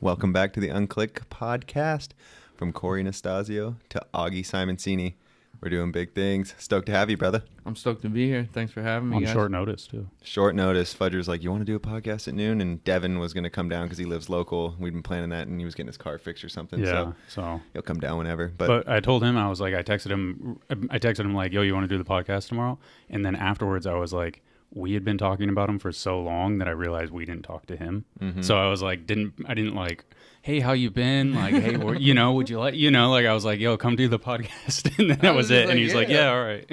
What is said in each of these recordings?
Welcome back to the Unclicked podcast. From Corey Nastasio to Augie Simoncini. We're doing big things. Stoked to have you, brother. I'm stoked to be here. Thanks for having me, On guys. short notice, too. Short notice. Fudger's like, you want to do a podcast at noon? And Devin was going to come down because he lives local. We'd been planning that, and he was getting his car fixed or something. Yeah, so he'll come down whenever. But I told him, I was like, I texted him like, yo, you want to do the podcast tomorrow? And then afterwards, I was like, we had been talking about him for so long that I realized we didn't talk to him. Mm-hmm. So I was like, I didn't like, hey, how you been? Like, hey, would you like, like I was like, yo, come do the podcast. And then that was it. Like, and he's like, yeah, all right.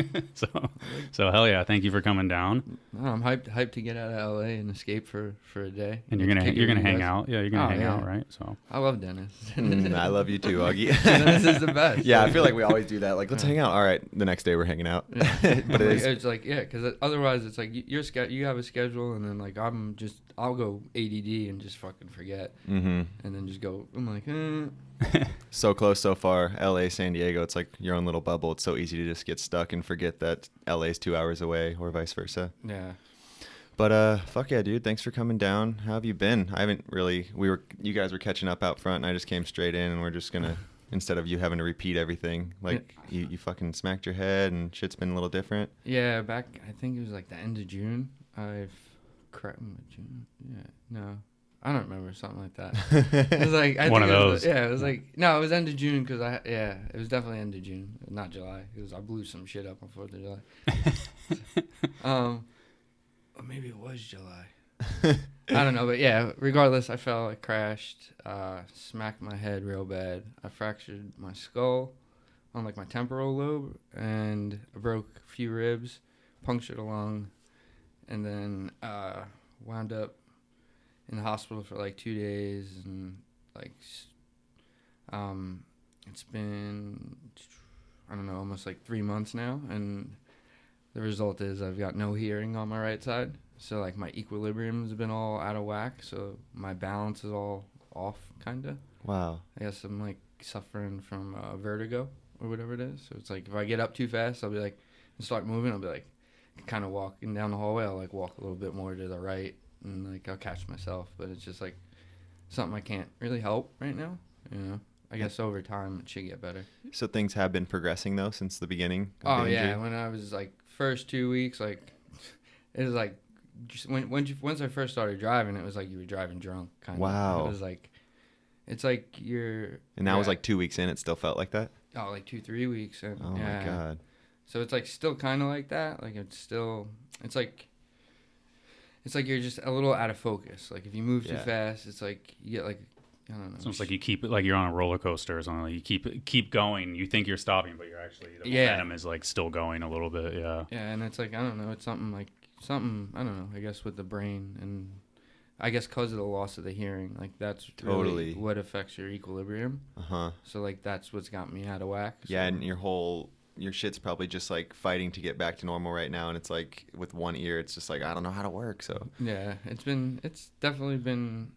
so hell yeah. Thank you for coming down. No, I'm hyped to get out of LA and escape for a day. And you're going to hang out. Yeah, you're going to hang out, right? So I love Dennis. I love you too, Augie. Dennis is the best. Yeah, I feel like we always do that. Like, let's hang out. All right. The next day we're hanging out. Yeah. But it's like, yeah, because otherwise it's like you have a schedule, and then like I'll go ADD and just fucking forget. Mm-hmm. And then just go, I'm like, So close so far. LA, San Diego, it's like your own little bubble. It's so easy to just get stuck and forget that LA's 2 hours away or vice versa. Yeah. But fuck yeah, dude. Thanks for coming down. How have you been? I haven't really. You guys were catching up out front, and I just came straight in, and we're just gonna instead of you having to repeat everything, like you fucking smacked your head, and shit's been a little different. Yeah, back I think it was like the end of June. June. Yeah, no. I don't remember, something like that. It was like one of those. It was like it was end of June because it was definitely end of June, not July, because I blew some shit up on 4th of July. Or maybe it was July. I don't know, but yeah. Regardless, I fell, I crashed, smacked my head real bad. I fractured my skull on like my temporal lobe, and I broke a few ribs, punctured a lung, and then wound up in the hospital for like 2 days, and like it's been, I don't know, almost like 3 months now, and the result is I've got no hearing on my right side, so like my equilibrium has been all out of whack, so my balance is all off, kind of. Wow. I guess I'm like suffering from vertigo or whatever it is, so it's like if I get up too fast, I'll be like, and start moving, I'll be like, kind of walking down the hallway, I'll like walk a little bit more to the right, and like I'll catch myself, but it's just like something I can't really help right now, I guess over time it should get better. So things have been progressing though since the beginning of the injury? Yeah, when I was like first 2 weeks, like it was like just once I first started driving, it was like you were driving drunk, kind of. Wow. It was like, it's like you're, and that was like 2 weeks in, it still felt like that? Oh, like 2-3 weeks in. Oh my God. So it's like still kind of like that, like it's like you're just a little out of focus. Like if you move too fast, it's like you get like, I don't know. It's almost like you keep it like you're on a roller coaster or something. Like you keep going. You think you're stopping, but you're actually, the momentum is like still going a little bit. Yeah. Yeah, and it's like, I don't know. It's something I don't know. I guess with the brain, and I guess because of the loss of the hearing, like that's really what affects your equilibrium. So like that's what's got me out of whack. So. Yeah, and your shit's probably just like fighting to get back to normal right now, and it's like with one ear it's just like I don't know how to work. So yeah, it's definitely been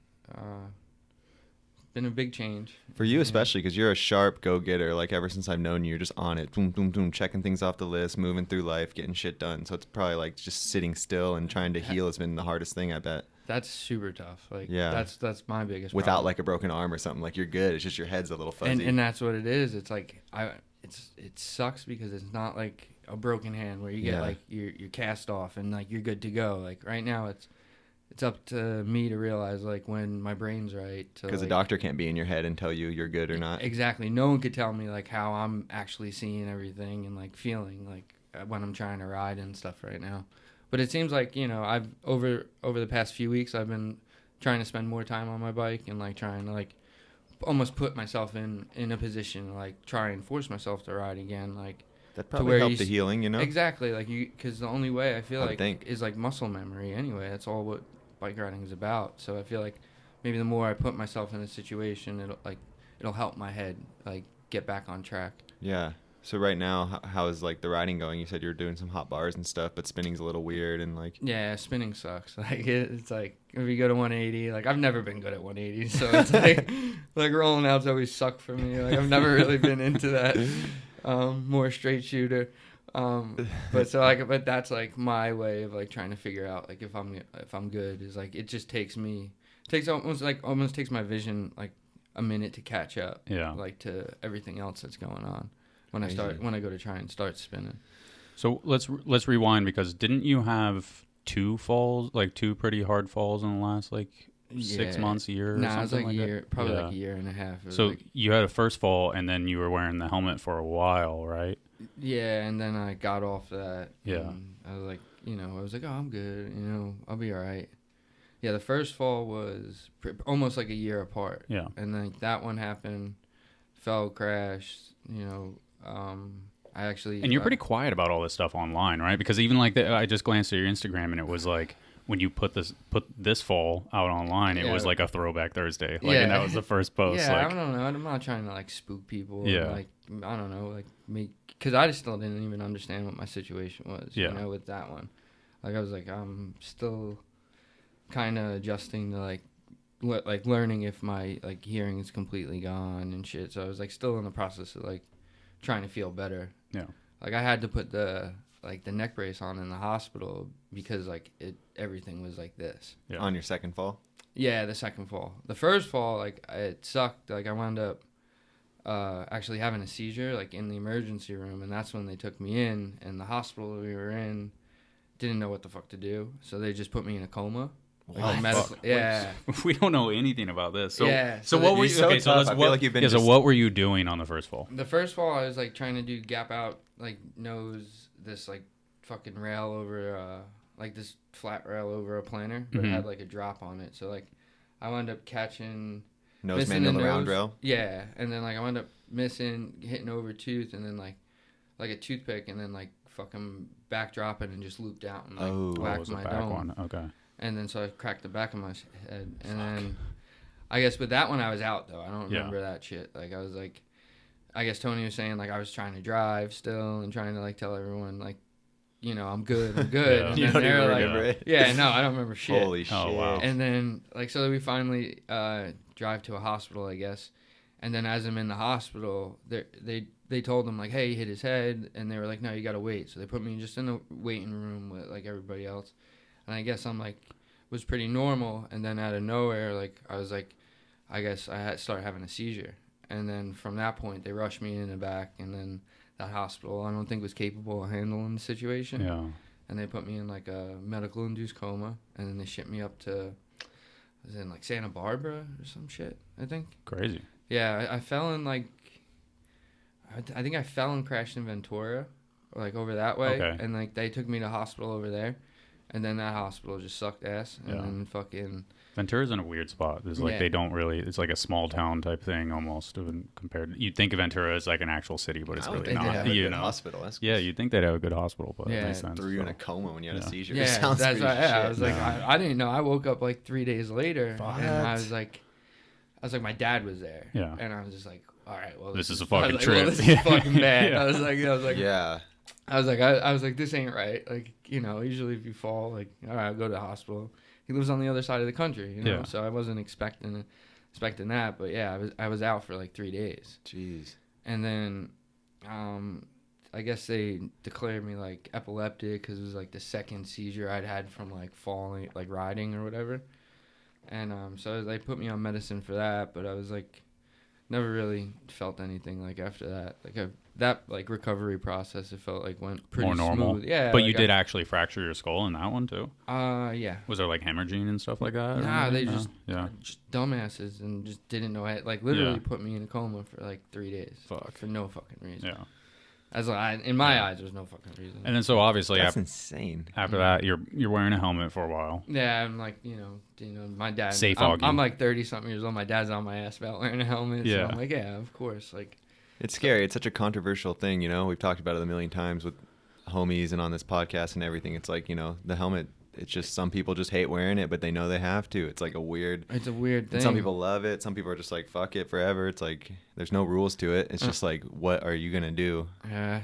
a big change for you, especially because you're a sharp go-getter. Like ever since I've known you, you're just on it, boom boom boom, checking things off the list, moving through life, getting shit done. So it's probably like just sitting still and trying to heal has been the hardest thing, I bet. That's super tough. Like that's my biggest without problem. Like a broken arm or something, like you're good, it's just your head's a little fuzzy. And that's what it is. It's like it sucks because it's not like a broken hand where you get like you're cast off and like you're good to go. Like right now it's up to me to realize like when my brain's right. Because the doctor can't be in your head and tell you you're good or not. Exactly. No one could tell me like how I'm actually seeing everything and like feeling like when I'm trying to ride and stuff right now. But it seems like, I've over the past few weeks I've been trying to spend more time on my bike and like trying to like almost put myself in a position to like try and force myself to ride again, like that probably helped the healing, Exactly, like because the only way I feel is like muscle memory anyway. That's all what bike riding is about. So I feel like maybe the more I put myself in a situation, it'll help my head like get back on track. Yeah. So right now, how is like the riding going? You said you were doing some hot bars and stuff, but spinning's a little weird and like. Yeah, spinning sucks. Like it's like if you go to 180, like I've never been good at 180, so it's like like rolling outs always suck for me. Like I've never really been into that more straight shooter. But that's like my way of like trying to figure out like if I'm good is like it just takes me takes almost takes my vision like a minute to catch up. Yeah. Like to everything else that's going on when I go to try and start spinning. So let's rewind, because didn't you have two pretty hard falls in the last 6 months, a year? Or nah, it was like like a year, that? probably like a year and a half. So you had a first fall, and then you were wearing the helmet for a while, right? Yeah, and then I got off that. Yeah. I was like, oh, I'm good. I'll be all right. Yeah, the first fall was almost like a year apart. Yeah. And then that one happened, fell, crashed, I actually... And you're pretty quiet about all this stuff online, right? Because even I just glanced at your Instagram, and it was like, when you put this fall out online, it was like a throwback Thursday. And that was the first post. Yeah, I don't know. I'm not trying to spook people. Yeah. And, I don't know, because I just still didn't even understand what my situation was. Yeah. With that one, I was like, I'm still kind of adjusting to learning if my hearing is completely gone and shit. So I was still in the process of trying to feel better. Yeah. I had to put the neck brace on in the hospital because everything was like this. Yeah. On your second fall? Yeah, the second fall. The first fall, it sucked. I wound up actually having a seizure in the emergency room, and that's when they took me in. And the hospital we were in didn't know what the fuck to do, so they just put me in a coma. Yeah. We don't know anything about this. So, yeah. So what were you? Okay, so let's. I feel like you've been. So what were you doing on the first fall? The first fall, I was trying to do gap out, nose this fucking rail over this flat rail over a planter, but it had a drop on it. So I wound up catching nose manual around rail. Yeah, and then I wound up hitting over a tooth, and then a toothpick, and then fucking back dropping and just looped out and whacked my dome. One. Okay. And then so I cracked the back of my head, and then I guess with that one I was out though. I don't remember that shit. I was I guess Tony was saying I was trying to drive still and trying to tell everyone I'm good. And you then don't they were even remember it. Yeah, no, I don't remember shit. Holy shit! Oh, wow. And then so we finally drive to a hospital, I guess. And then as I'm in the hospital, they told him hey, he hit his head, and they were no, you gotta wait. So they put me just in the waiting room with everybody else. And I guess I'm was pretty normal, and then out of nowhere, I was I guess I had started having a seizure, and then from that point they rushed me in the back, and then that hospital I don't think was capable of handling the situation. Yeah. And they put me in a medical induced coma, and then they shipped me up to, I was in Santa Barbara or some shit, I think. Crazy. Yeah, I fell in I think I fell and crashed in Ventura, over that way, Okay. and they took me to hospital over there. And then that hospital just sucked ass. And then fucking... Ventura's in a weird spot. There's they don't really... It's a small town type thing almost compared... You'd think of Ventura as an actual city, but it's really not. Have a good hospital. That's yeah, you'd think they'd have a good hospital, but yeah, makes sense. Threw you in a coma when you had a seizure. Yeah, sounds that's right. shit. I was I didn't know. I woke up 3 days later. Fuck. And I was my dad was there. Yeah. And I was just all right, well... This is a fucking trip. Well, this is fucking bad. Yeah. I was yeah. I was this ain't right. Usually if you fall, all right, I'll go to the hospital. He lives on the other side of the country, Yeah. So I wasn't expecting that. But yeah, I was out for 3 days. Jeez. And then, I guess they declared me epileptic because it was the second seizure I'd had from falling, riding or whatever. And so they put me on medicine for that, but I was never really felt anything after that. That recovery process, it felt went pretty more normal. smooth. Yeah. But you did actually fracture your skull in that one too? Yeah. Was there hemorrhaging and stuff like that? Nah, they No? just dumbasses and just didn't know it. Literally put me in a coma for 3 days. Fuck. For no fucking reason. Yeah. As in my eyes, there's no fucking reason. And then so obviously That's insane. after that you're wearing a helmet for a while. Yeah, I'm my dad. Safe I'm Augie. 30-something years old. My dad's on my ass about wearing a helmet. Yeah. So I'm yeah, of course. It's scary. It's such a controversial thing, We've talked about it a million times with homies and on this podcast and everything. It's the helmet, it's just some people just hate wearing it, but they know they have to. It's a weird... It's a weird thing. Some people love it. Some people are just fuck it forever. It's there's no rules to it. It's just what are you going to do? Yeah,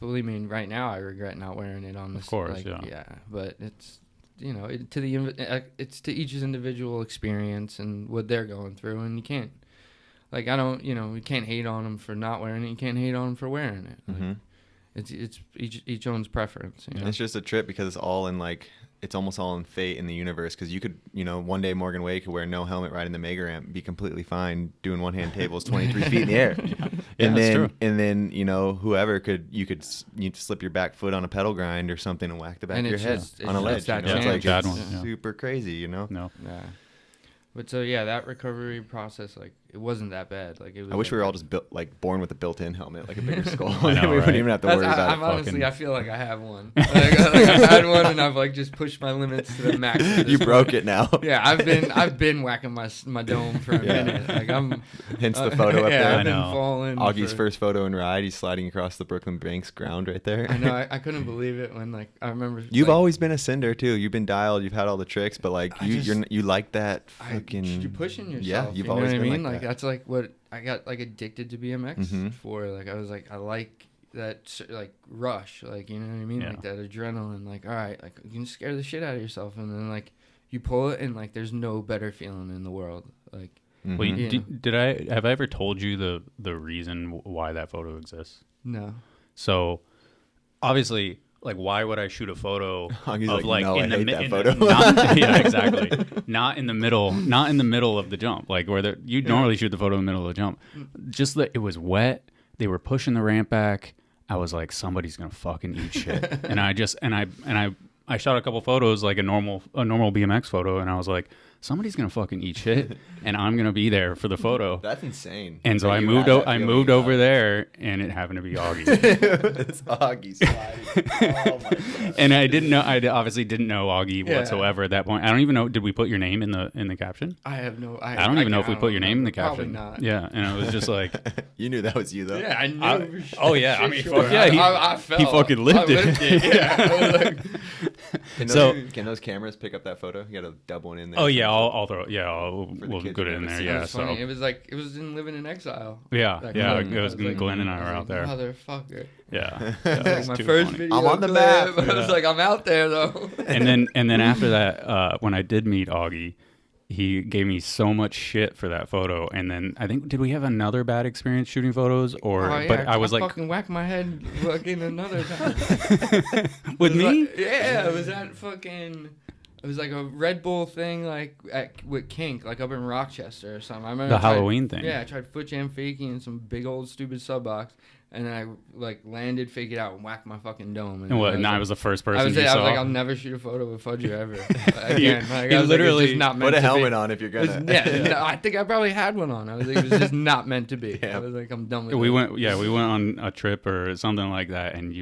believe me, right now I regret not wearing it on this. Of course, yeah. Yeah, but it's... it's to each's individual experience and what they're going through, and you can't... I don't... you can't hate on them for not wearing it. You can't hate on them for wearing it. Mm-hmm. It's each own's preference. It's just a trip because it's all in it's almost all in fate in the universe, because you could, one day Morgan Way could wear no helmet riding the mega ramp, be completely fine doing one-hand tables 23 feet in the air. And then whoever you'd slip your back foot on a pedal grind or something and whack the back of your head on a ledge. It's like super crazy, No. Yeah. But so yeah, that recovery process, like, it wasn't that bad. Like, it was. I wish like, we were all just born with a built-in helmet, like a bigger skull. I know, we right? wouldn't even have to worry about I'm it. honestly, I feel like I have one. Like, I've had one, and I've like just pushed my limits to the max. You broke it now. Yeah, I've been whacking my dome for a minute. Like, I'm. Hence the photo up there. I've been falling. Augie's first photo in ride. He's sliding across the Brooklyn Banks ground right there. I know. I couldn't believe it when, like, I remember. You've like, always been a cinder too. You've been dialed. You've had all the tricks, but like you like that fucking. You're pushing yourself. Yeah, you've you know always what I been mean? like that. That's like what I got like addicted to BMX Mhm. for. Like, I was like, I like that like rush. Like, you know what I mean? Yeah. Like that adrenaline. Like, all right, like you can scare the shit out of yourself, and then like you pull it, and like there's no better feeling in the world. Like, Mhm. Well, Yeah. have I ever told you the reason why that photo exists? no. So obviously, like, why would I shoot a photo Augie's of like, no, in I the hate that photo. yeah, exactly. Not in the middle of the jump, like where you normally shoot the photo in the middle of the jump. Just that it was wet. They were pushing the ramp back. I was like, somebody's gonna fucking eat shit. And I shot a couple photos, like a normal BMX photo, and I was like, somebody's gonna fucking eat shit, and I'm gonna be there for the photo. That's insane. And so I moved over there, and it happened to be Augie. It's Augie sliding. Oh my god. And I obviously didn't know Augie whatsoever at that point. I don't even know. Did we put your name in the caption? I have no. I don't even know if we put your name in the caption. Probably not. Yeah, and it was just like, You knew that was you though. Yeah, I knew. oh yeah, I mean, Sure. fuck yeah, I felt. he fucking lived I it. lived it. Yeah. I was like, Can those cameras pick up that photo? You got to dub one in there. Oh yeah, I'll throw it. Yeah, the we'll kids put who it in never there. see Yeah, was so funny. It was like it was in Living in Exile. yeah, That yeah. clip. It was like, Glenn and I were was out like, there. Motherfucker. Yeah, Like it's my too first funny. video. I'm on the clip. map. I was like, I'm out there though. And then after that, when I did meet Augie, he gave me so much shit for that photo. And then I think, did we have another bad experience shooting photos? Or Oh, yeah, but I was like, fucking whacked my head fucking another time. with me? Like, yeah, it was that fucking. It was like a Red Bull thing, like with Kink, like up in Rochester or something. I remember The Halloween thing. Yeah, I tried foot jam faking in some big old stupid sub box, and then I like landed, fake it out, and whacked my fucking dome. And what? And I was the first person you I saw. was like, I'll never shoot a photo with Fudger ever again. Like, you I was literally like, it's just not meant Put a to helmet be. on if you're It was- gonna. yeah, no, I think I probably had one on. I was like, it was just not meant to be. Yeah. I was like, I'm done with we it. went on a trip or something like that, and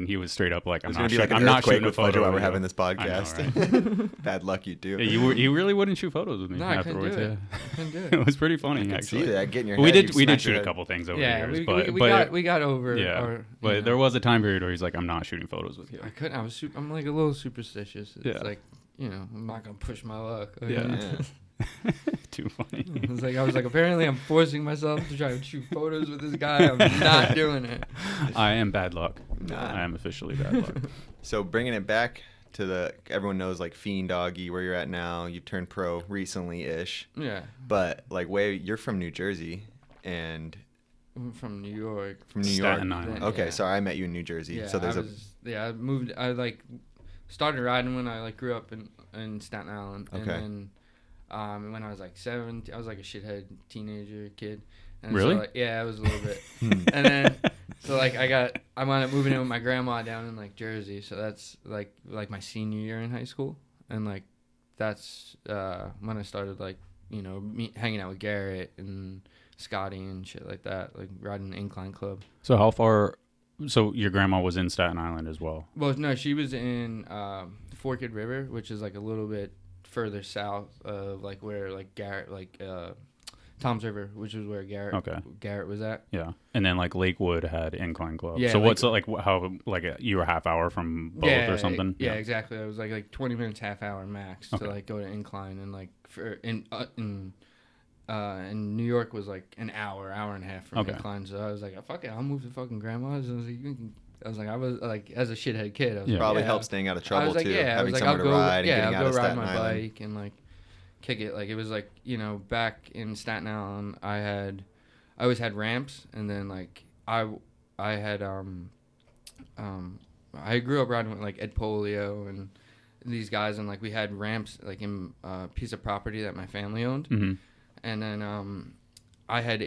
he was straight up like, I'm It's not gonna be shooting. like I'm an not earthquake shooting a with photo Fudger while we're of you. having this I know, podcast. right? Bad luck, you do. Yeah, you really wouldn't shoot photos with me No, I couldn't do afterwards. it. Yeah. I couldn't do it. It was pretty funny I can actually. see that getting your We head. did you smack shoot your a head. couple things over the Yeah, years, we got over. yeah. Or, But you know. there was a time period where he's like, I'm not shooting photos with you. I couldn't. I'm like a little superstitious. It's Yeah. like, you know, I'm not gonna push my luck. Yeah. Yeah. Too funny. I was like, apparently I'm forcing myself to try to shoot photos with this guy. I'm not doing it. I am bad luck. Nah. I am officially bad luck. So bringing it back to everyone knows like Fiend Augie, where you're at now. You turned pro recently-ish, Yeah. but like you're from New Jersey and I'm from New York. from New Staten York. Island. Okay, Yeah. sorry, I met you in New Jersey. Yeah. So there's I moved. I like started riding when I like grew up in Staten Island. Okay. And then when I was like 7, I was like a shithead teenager kid. And Really? So, like, yeah, I was a little bit. And then so like I wound up moving in with my grandma down in like Jersey. So that's like my senior year in high school, and like that's when I started like, you know, hanging out with Garrett and Scotty and shit like that, like riding the incline club. So how far? So your grandma was in Staten Island as well. Well, no, she was in Forked River, which is like a little bit further south of like where like Garrett, like Tom's River, which is where Garrett was at. Yeah, and then like Lakewood had incline club. Yeah, So what's like how like you were a half hour from both or something? Yeah, exactly. It was like 20 minutes, half hour max Okay. to like go to incline, and like in New York was like an hour and a half from Okay. incline. So I was like, fuck it, I'll move to fucking grandma's. And I was like, as a shithead kid, I was Yeah. like, probably yeah. helps staying out of I trouble was like, too. yeah, I Having was like, somewhere I'll to ride and yeah, getting I'll out go of ride Staten my Island. bike and like kick it. Like it was like, you know, back in Staten Island, I always had ramps, and then like I had I grew up riding with like Ed Polio and these guys, and like we had ramps like in a piece of property that my family owned, and then I had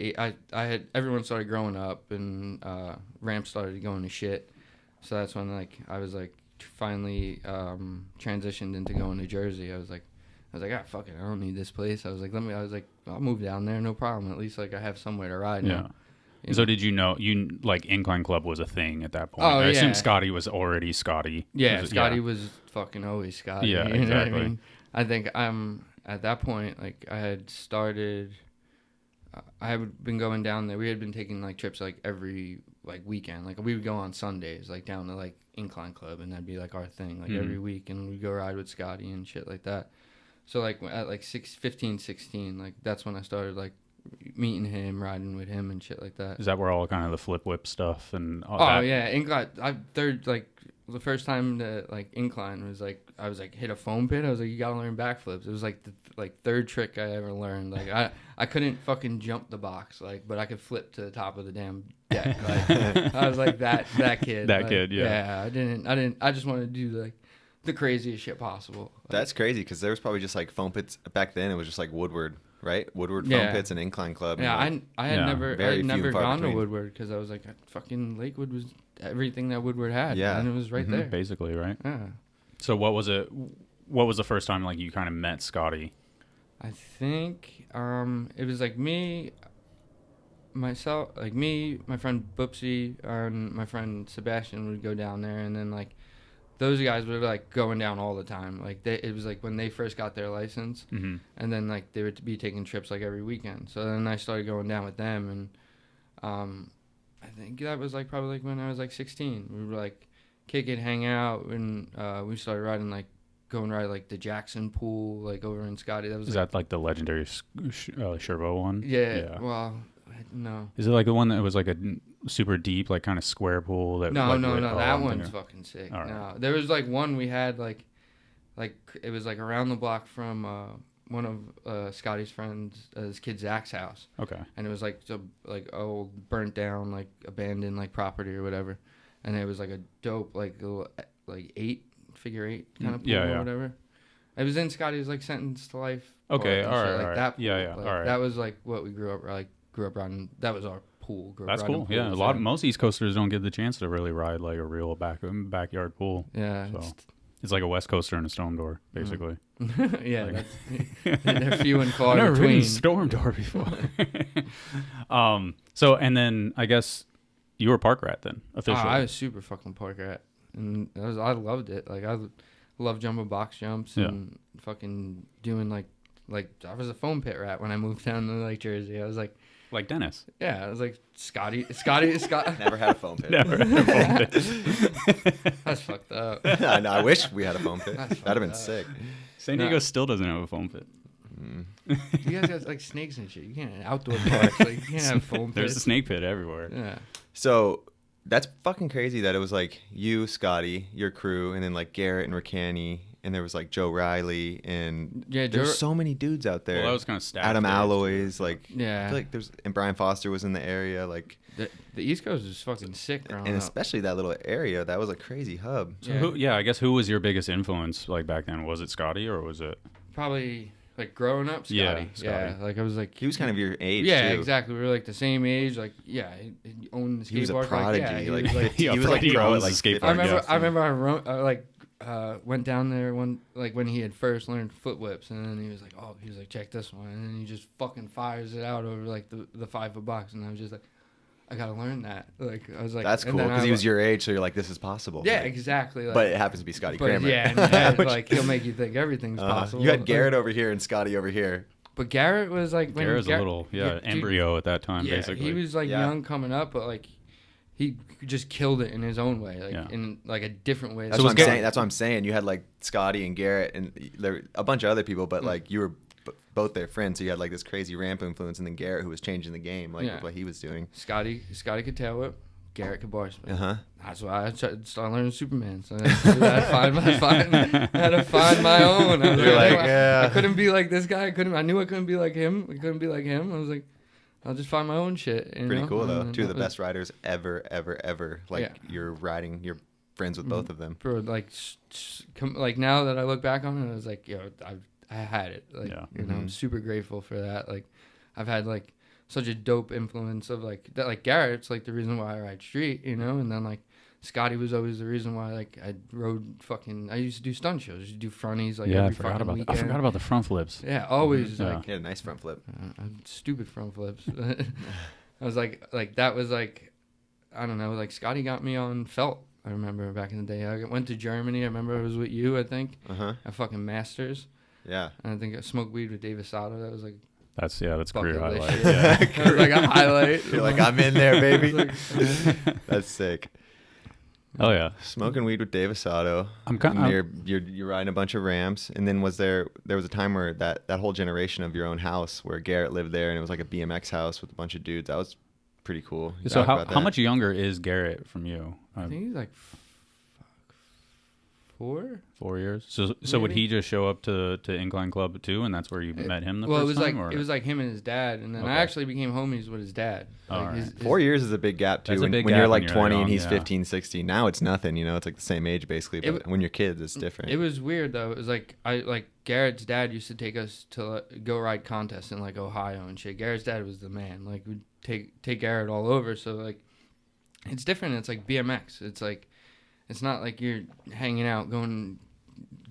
everyone started growing up, and ramps started going to shit. So that's when like I was like finally transitioned into going to Jersey. I was like, fuck it, I don't need this place. I was like, I'll move down there, no problem. At least like I have somewhere to ride now. So did you know like Incline Club was a thing at that point? Oh, I assume Scotty was already Scotty. Yeah, Scotty was fucking always Scotty. Yeah, you know exactly. what I mean? I think at that point, like I had started, I had been going down there. We had been taking like trips like every like weekend. Like we would go on Sundays, like down to like Incline Club, and that'd be like our thing, like every week, and we'd go ride with Scotty and shit like that. So like at like 16, like that's when I started like meeting him, riding with him and shit like that. Is that where all kind of the flip whip stuff and all that? Yeah, Incline. The first time that like Incline was like I was like hit a foam pit. I was like, you gotta learn backflips. It was like the third trick I ever learned. Like I couldn't fucking jump the box, like, but I could flip to the top of the damn deck. Like, I was like that kid. That like, kid, yeah. Yeah, I just wanted to do like the craziest shit possible. Like, that's crazy because there was probably just like foam pits back then. It was just like Woodward. Right, Woodward foam pits and Incline Club. Yeah, like, I had never gone between. to Woodward because I was like, fucking Lakewood was everything that Woodward had. Yeah, and it was right there, basically, right? Yeah. So what was it? What was the first time like you kind of met Scotty? I think it was like myself, my friend Boopsy, and my friend Sebastian would go down there, and then like. Those guys were like going down all the time. Like it was like when they first got their license, and then like they would be taking trips like every weekend. So then I started going down with them, and I think that was like probably like when I was like 16. We were like kick it, hang out, and we started riding like like the Jackson Pool like over in Scotty. That was that like the legendary Shervo one? Yeah. Well, no. Is it like the one that was like a super deep, like kind of square pool? That No. That one's fucking sick. Right. No, there was like one we had like it was like around the block from one of Scotty's friends, his kid Zach's house. Okay. And it was like old burnt down like abandoned like property or whatever, and it was like a dope like little like figure eight kind of pool or whatever. It was in Scotty's like Sentence to Life. Okay. All right. Like that pool. Yeah. Like, all right. That was like what we grew up around. That was our pool. That's cool. Yeah, most East Coasters don't get the chance to really ride like a real backyard pool. Yeah, so it's like a West Coaster and a Storm Door, basically. Yeah, like, they're few and far I've never between. ridden Storm Door before. So and then I guess you were park rat then officially. I was super fucking park rat, and I loved it. Like I love jumping box jumps and fucking doing like I was a foam pit rat when I moved down to like Jersey. I was like Dennis. Yeah, I was like Scotty. Never had a foam pit. Never had a foam pit. That's fucked up. I wish we had a foam pit. That'd have been sick. San Diego still doesn't have a foam pit. You guys got like snakes and shit. You can't outdoor parks. Like you can't have foam pits. There's a snake pit everywhere. Yeah. So that's fucking crazy that it was like you, Scotty, your crew, and then like Garrett and Ricani, and there was like Joe Riley, and there's so many dudes out there. Well, that was kind of stacked. Adam Alloys, like yeah, I feel like and Brian Foster was in the area, like the East Coast is fucking sick, and especially that little area, that was a crazy hub. So I guess who was your biggest influence like back then? Was it Scotty or was it probably like growing up? Scotty. Yeah, like I was like he was kind of your age. Yeah, too. Exactly. We were like the same age. Like he owned the skateboard. He was a prodigy. He was like pro at like skateboard. I remember I went down there when he had first learned foot whips, and then he was like, check this one, and then he just fucking fires it out over like the 5 foot box, and I was just like, I gotta learn that. Like I was like, that's cool because he was your age, so you're like, this is possible. Yeah, like, exactly. Like, but it happens to be Scotty Kramer. Yeah, and like he'll make you think everything's possible. You had Garrett over here and Scotty over here. But Garrett was like Garrett's a little embryo at that time, basically. He was like young coming up, but like he just killed it in his own way, like in like a different way. That's what I'm saying. That's what I'm saying. You had like Scotty and Garrett and there a bunch of other people, but like you were both their friends, so you had like this crazy ramp influence, and then Garrett, who was changing the game, like with what he was doing. Scotty could tail whip, Garrett could bar spin. That's why I started learning Superman. So I had to find my own. I was I couldn't be like this guy. I knew I couldn't be like him. I couldn't be like him. I was like, I'll just find my own shit. Pretty cool though. Two of the best riders ever. Like you're riding your friends with both of them. For like, like now that I look back on it, I was like, yo, I had it. Like, you know, I'm super grateful for that. Like, I've had like such a dope influence of like that. Like Garrett's like the reason why I ride street, you know, and then like Scotty was always the reason why like I rode I used to do stunt shows, I used to do fronties like every fucking weekend. I forgot about the front flips. Yeah, always like He had a nice front flip. stupid front flips. I was like that was like, I don't know, like Scotty got me on felt. I remember back in the day. I went to Germany. I remember I was with you, I think, at fucking Masters. Yeah. And I think I smoked weed with David Sato. That was like that's career highlight. Yeah. That was like a highlight. You're like, I'm in there, baby. That's sick. Oh yeah, smoking weed with David Sato. You're riding a bunch of ramps, and then there was a time where that whole generation of your own house where Garrett lived there, and it was like a BMX house with a bunch of dudes. That was pretty cool. So how much younger is Garrett from you? I think he's like 4 years. So would he just show up to Incline Club too, and that's where you met him the first time? It was like him and his dad, and then I actually became homies with his dad. Right. 4 years is a big gap too. When you're like 20 and he's 15, 16, now it's nothing. You know, it's like the same age basically. But when you're kids, it's different. It was weird though. It was like Garrett's dad used to take us to go ride contests in like Ohio and shit. Garrett's dad was the man. Like we'd take Garrett all over. So like, it's different. It's like BMX. It's like, it's not like you're hanging out, going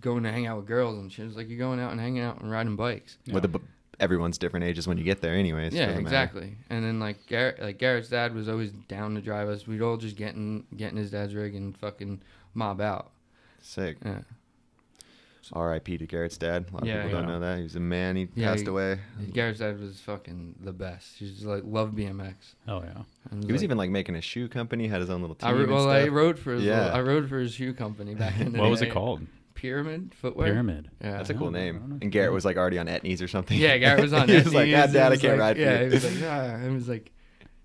to hang out with girls and shit. It's like you're going out and hanging out and riding bikes. Yeah. Everyone's different ages when you get there anyways. Yeah, exactly. And then like Garrett's dad was always down to drive us. We'd all just get in his dad's rig and fucking mob out. Sick. Yeah. R.I.P. to Garrett's dad. A lot of people don't know that. He was a man. He passed away. Garrett's dad was fucking the best. He just like loved BMX. Oh yeah. He was even like making a shoe company. Had his own little team. I rode for his shoe company back in the day. What was it called? Pyramid Footwear. Pyramid. Yeah, that's a cool name. And Garrett was like already on Etnies or something. Yeah, Garrett was on Etnies. He was like, Dad, I can't ride for you. Yeah, he was like, it was like,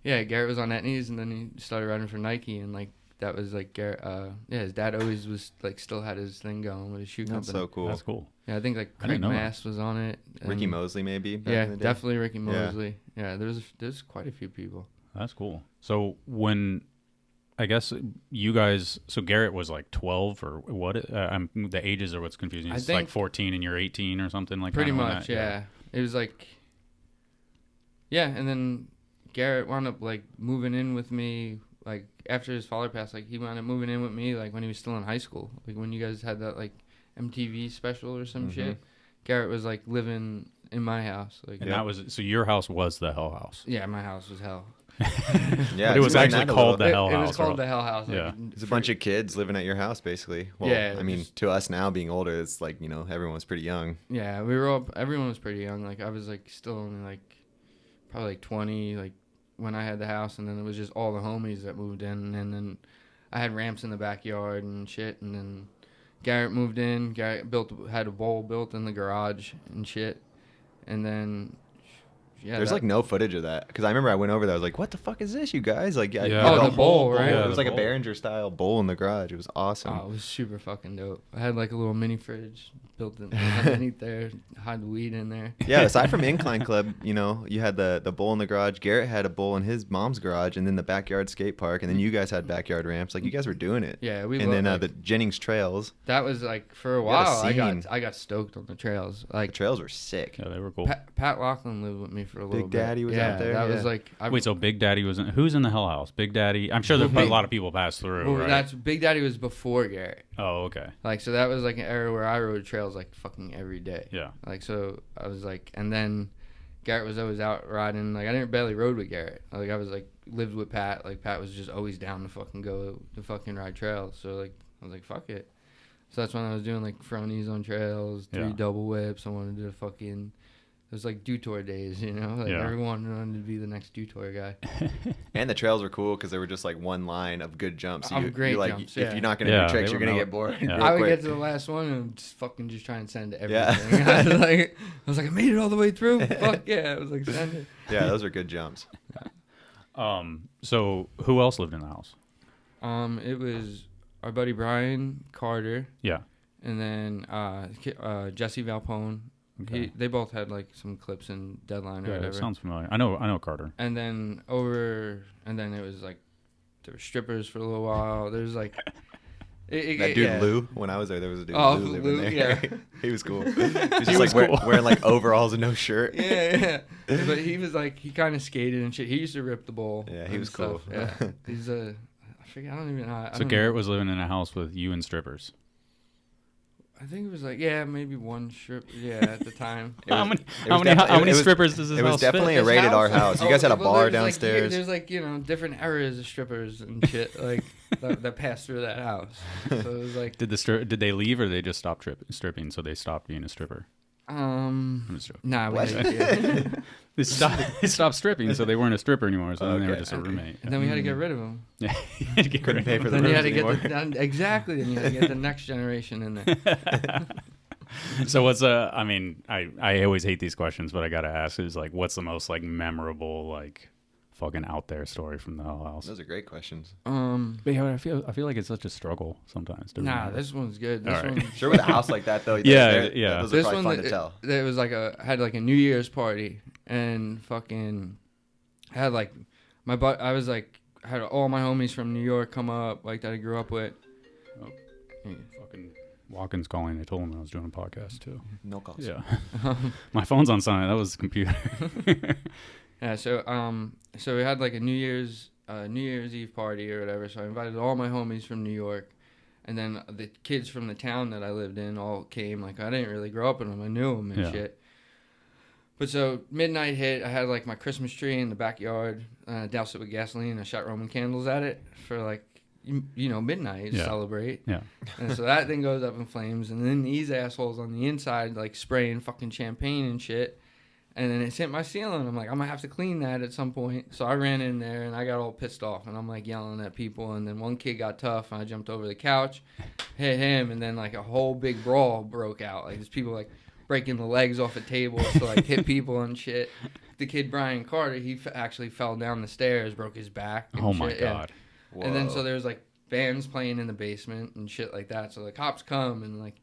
yeah, Garrett was on Etnies, and then he started riding for Nike, and like that was like Garrett. His dad always was like still had his thing going with his shoe company. That's so cool. That's cool. Yeah, I think like Craig Mass was on it. Ricky Mosley maybe. Yeah, definitely Ricky Mosley. Yeah, there's quite a few people. That's cool. So when, I guess you guys, so Garrett was like 12 or what? The ages are what's confusing. It's like 14 and you're 18 or something like that. Pretty much, yeah. It was like, yeah, and then Garrett wound up like moving in with me. Like after his father passed, like he wound up moving in with me like when he was still in high school. Like when you guys had that like MTV special or some shit. Garrett was like living in my house. Like, and that was, so your house was the Hell House. Yeah, my house was hell. Yeah, but it was actually called the Hell House. It was called the Hell House. Yeah, like, it's a bunch of kids living at your house, basically. Well, yeah, I mean, to us now being older, it's like, you know, everyone was pretty young. Yeah, everyone was pretty young. Like I was like still only like probably like 20, like when I had the house, and then it was just all the homies that moved in, and then I had ramps in the backyard and shit, and then Garrett moved in. Garrett had a bowl built in the garage and shit, and then. Yeah, there's like no footage of that because I remember I went over there. I was like, "What the fuck is this, you guys?" Like, the bowl, right? Yeah, it was like a Behringer style bowl in the garage. It was awesome. Oh, it was super fucking dope. I had like a little mini fridge built in underneath there, hide the weed in there. Yeah, aside from Incline Club, you know, you had the bowl in the garage. Garrett had a bowl in his mom's garage, and then the backyard skate park, and then you guys had backyard ramps. Like you guys were doing it. Yeah, and then the Jennings trails. That was like for a while. I got stoked on the trails. Like the trails were sick. Yeah, they were cool. Pat Laughlin lived with me for a little bit. Big Daddy was out there. That was like. Wait, so Big Daddy was who's in the Hell House? Big Daddy. I'm sure a lot of people passed through. Well, right? that's Big Daddy was before Garrett. Oh, okay. Like so that was like an era where I rode trails like fucking every day. Yeah. Like so I was like, and then Garrett was always out riding. Like I didn't barely rode with Garrett. Like I was like lived with Pat. Like Pat was just always down to fucking go to fucking ride trails. So like I was like fuck it. So that's when I was doing like fronties on trails, 3 double whips. I wanted to fucking. It was like Dutour days, you know? Like everyone wanted to be the next Dutour guy. And the trails were cool because they were just like one line of good jumps. So great like, jumps, if you're not going to do tricks, you're going to get bored. Yeah. I would get to the last one and just fucking just try and send everything. Yeah. I was like, I made it all the way through. Fuck yeah. I was like, send it. Yeah, those were good jumps. So who else lived in the house? It was our buddy Brian Carter. Yeah. And then Jesse Valpone. Okay. They both had like some clips in Deadline or whatever. That sounds familiar. I know Carter. And then it was like there were strippers for a little while. There's like That dude Lou, when I was there was a dude Oh, Lou living Lou, there. yeah. He was cool. He was just wearing like overalls and no shirt. Yeah. But he was like, he kind of skated and shit. He used to rip the bowl. Yeah, he was cool. Yeah. He's I forget. I don't even know. So Garrett was living in a house with you and strippers. I think it was like, maybe one strip. Yeah, at the time. How many strippers does this house It was definitely fit? a rated R house. You guys had a bar downstairs. There's like, different eras of strippers and shit like that passed through that house. So it was like, did they leave or they just stopped stripping? So they stopped being a stripper. I'm just joking. Nah, They stopped stripping, so they weren't a stripper anymore. So then they were just a roommate. And then we had to get rid of them. Yeah, couldn't pay for the rooms anymore. Exactly. Then you had to get the next generation in there. So what's I always hate these questions, but I gotta ask is like, what's the most like memorable like fucking out there story from the whole house? Those are great questions. But yeah, I feel like it's such a struggle sometimes. This one's good. This one, sure, with a house like that though. Yeah. Those are probably fun to tell. There was like had like a New Year's party and fucking had like I was like had all my homies from New York come up like that I grew up with. Oh, fucking Watkins calling. I told him I was doing a podcast too. No calls. Yeah. My phone's on silent. That was the computer. Yeah, so we had like a New Year's Eve party or whatever. So I invited all my homies from New York, and then the kids from the town that I lived in all came. Like I didn't really grow up in them, I knew them and shit. But so midnight hit, I had like my Christmas tree in the backyard, doused it with gasoline. I shot Roman candles at it for like midnight to celebrate. Yeah. And so that thing goes up in flames, and then these assholes on the inside like spraying fucking champagne and shit. And then it's hit my ceiling. I'm like, I'm going to have to clean that at some point. So I ran in there, and I got all pissed off. And I'm, like, yelling at people. And then one kid got tough, and I jumped over the couch, hit him. And then, like, a whole big brawl broke out. Like, there's people, like, breaking the legs off of tables to, like, hit people and shit. The kid, Brian Carter, he actually fell down the stairs, broke his back. And oh, my God. Yeah. And then so there's, like, bands playing in the basement and shit like that. So the cops come, and, like,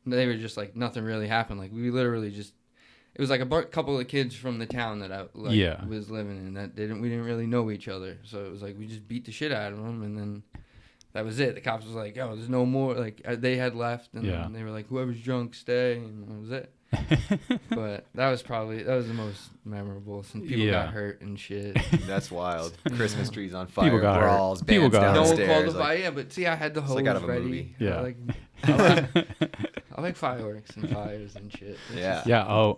they were just, like, nothing really happened. Like, we literally just... It was like a couple of kids from the town that I was living in that we didn't really know each other. So it was like we just beat the shit out of them, and then that was it. The cops was like, "Oh, there's no more." Like they had left, and then they were like, "Whoever's drunk, stay," and that was it. But that was the most memorable since people got hurt and shit. That's wild. Christmas trees on fire, people got brawls, hurt. People got downstairs. No one called the fire. Yeah, but see, I had the hose like out of a ready. movie. Yeah. I like fireworks and fires and shit. I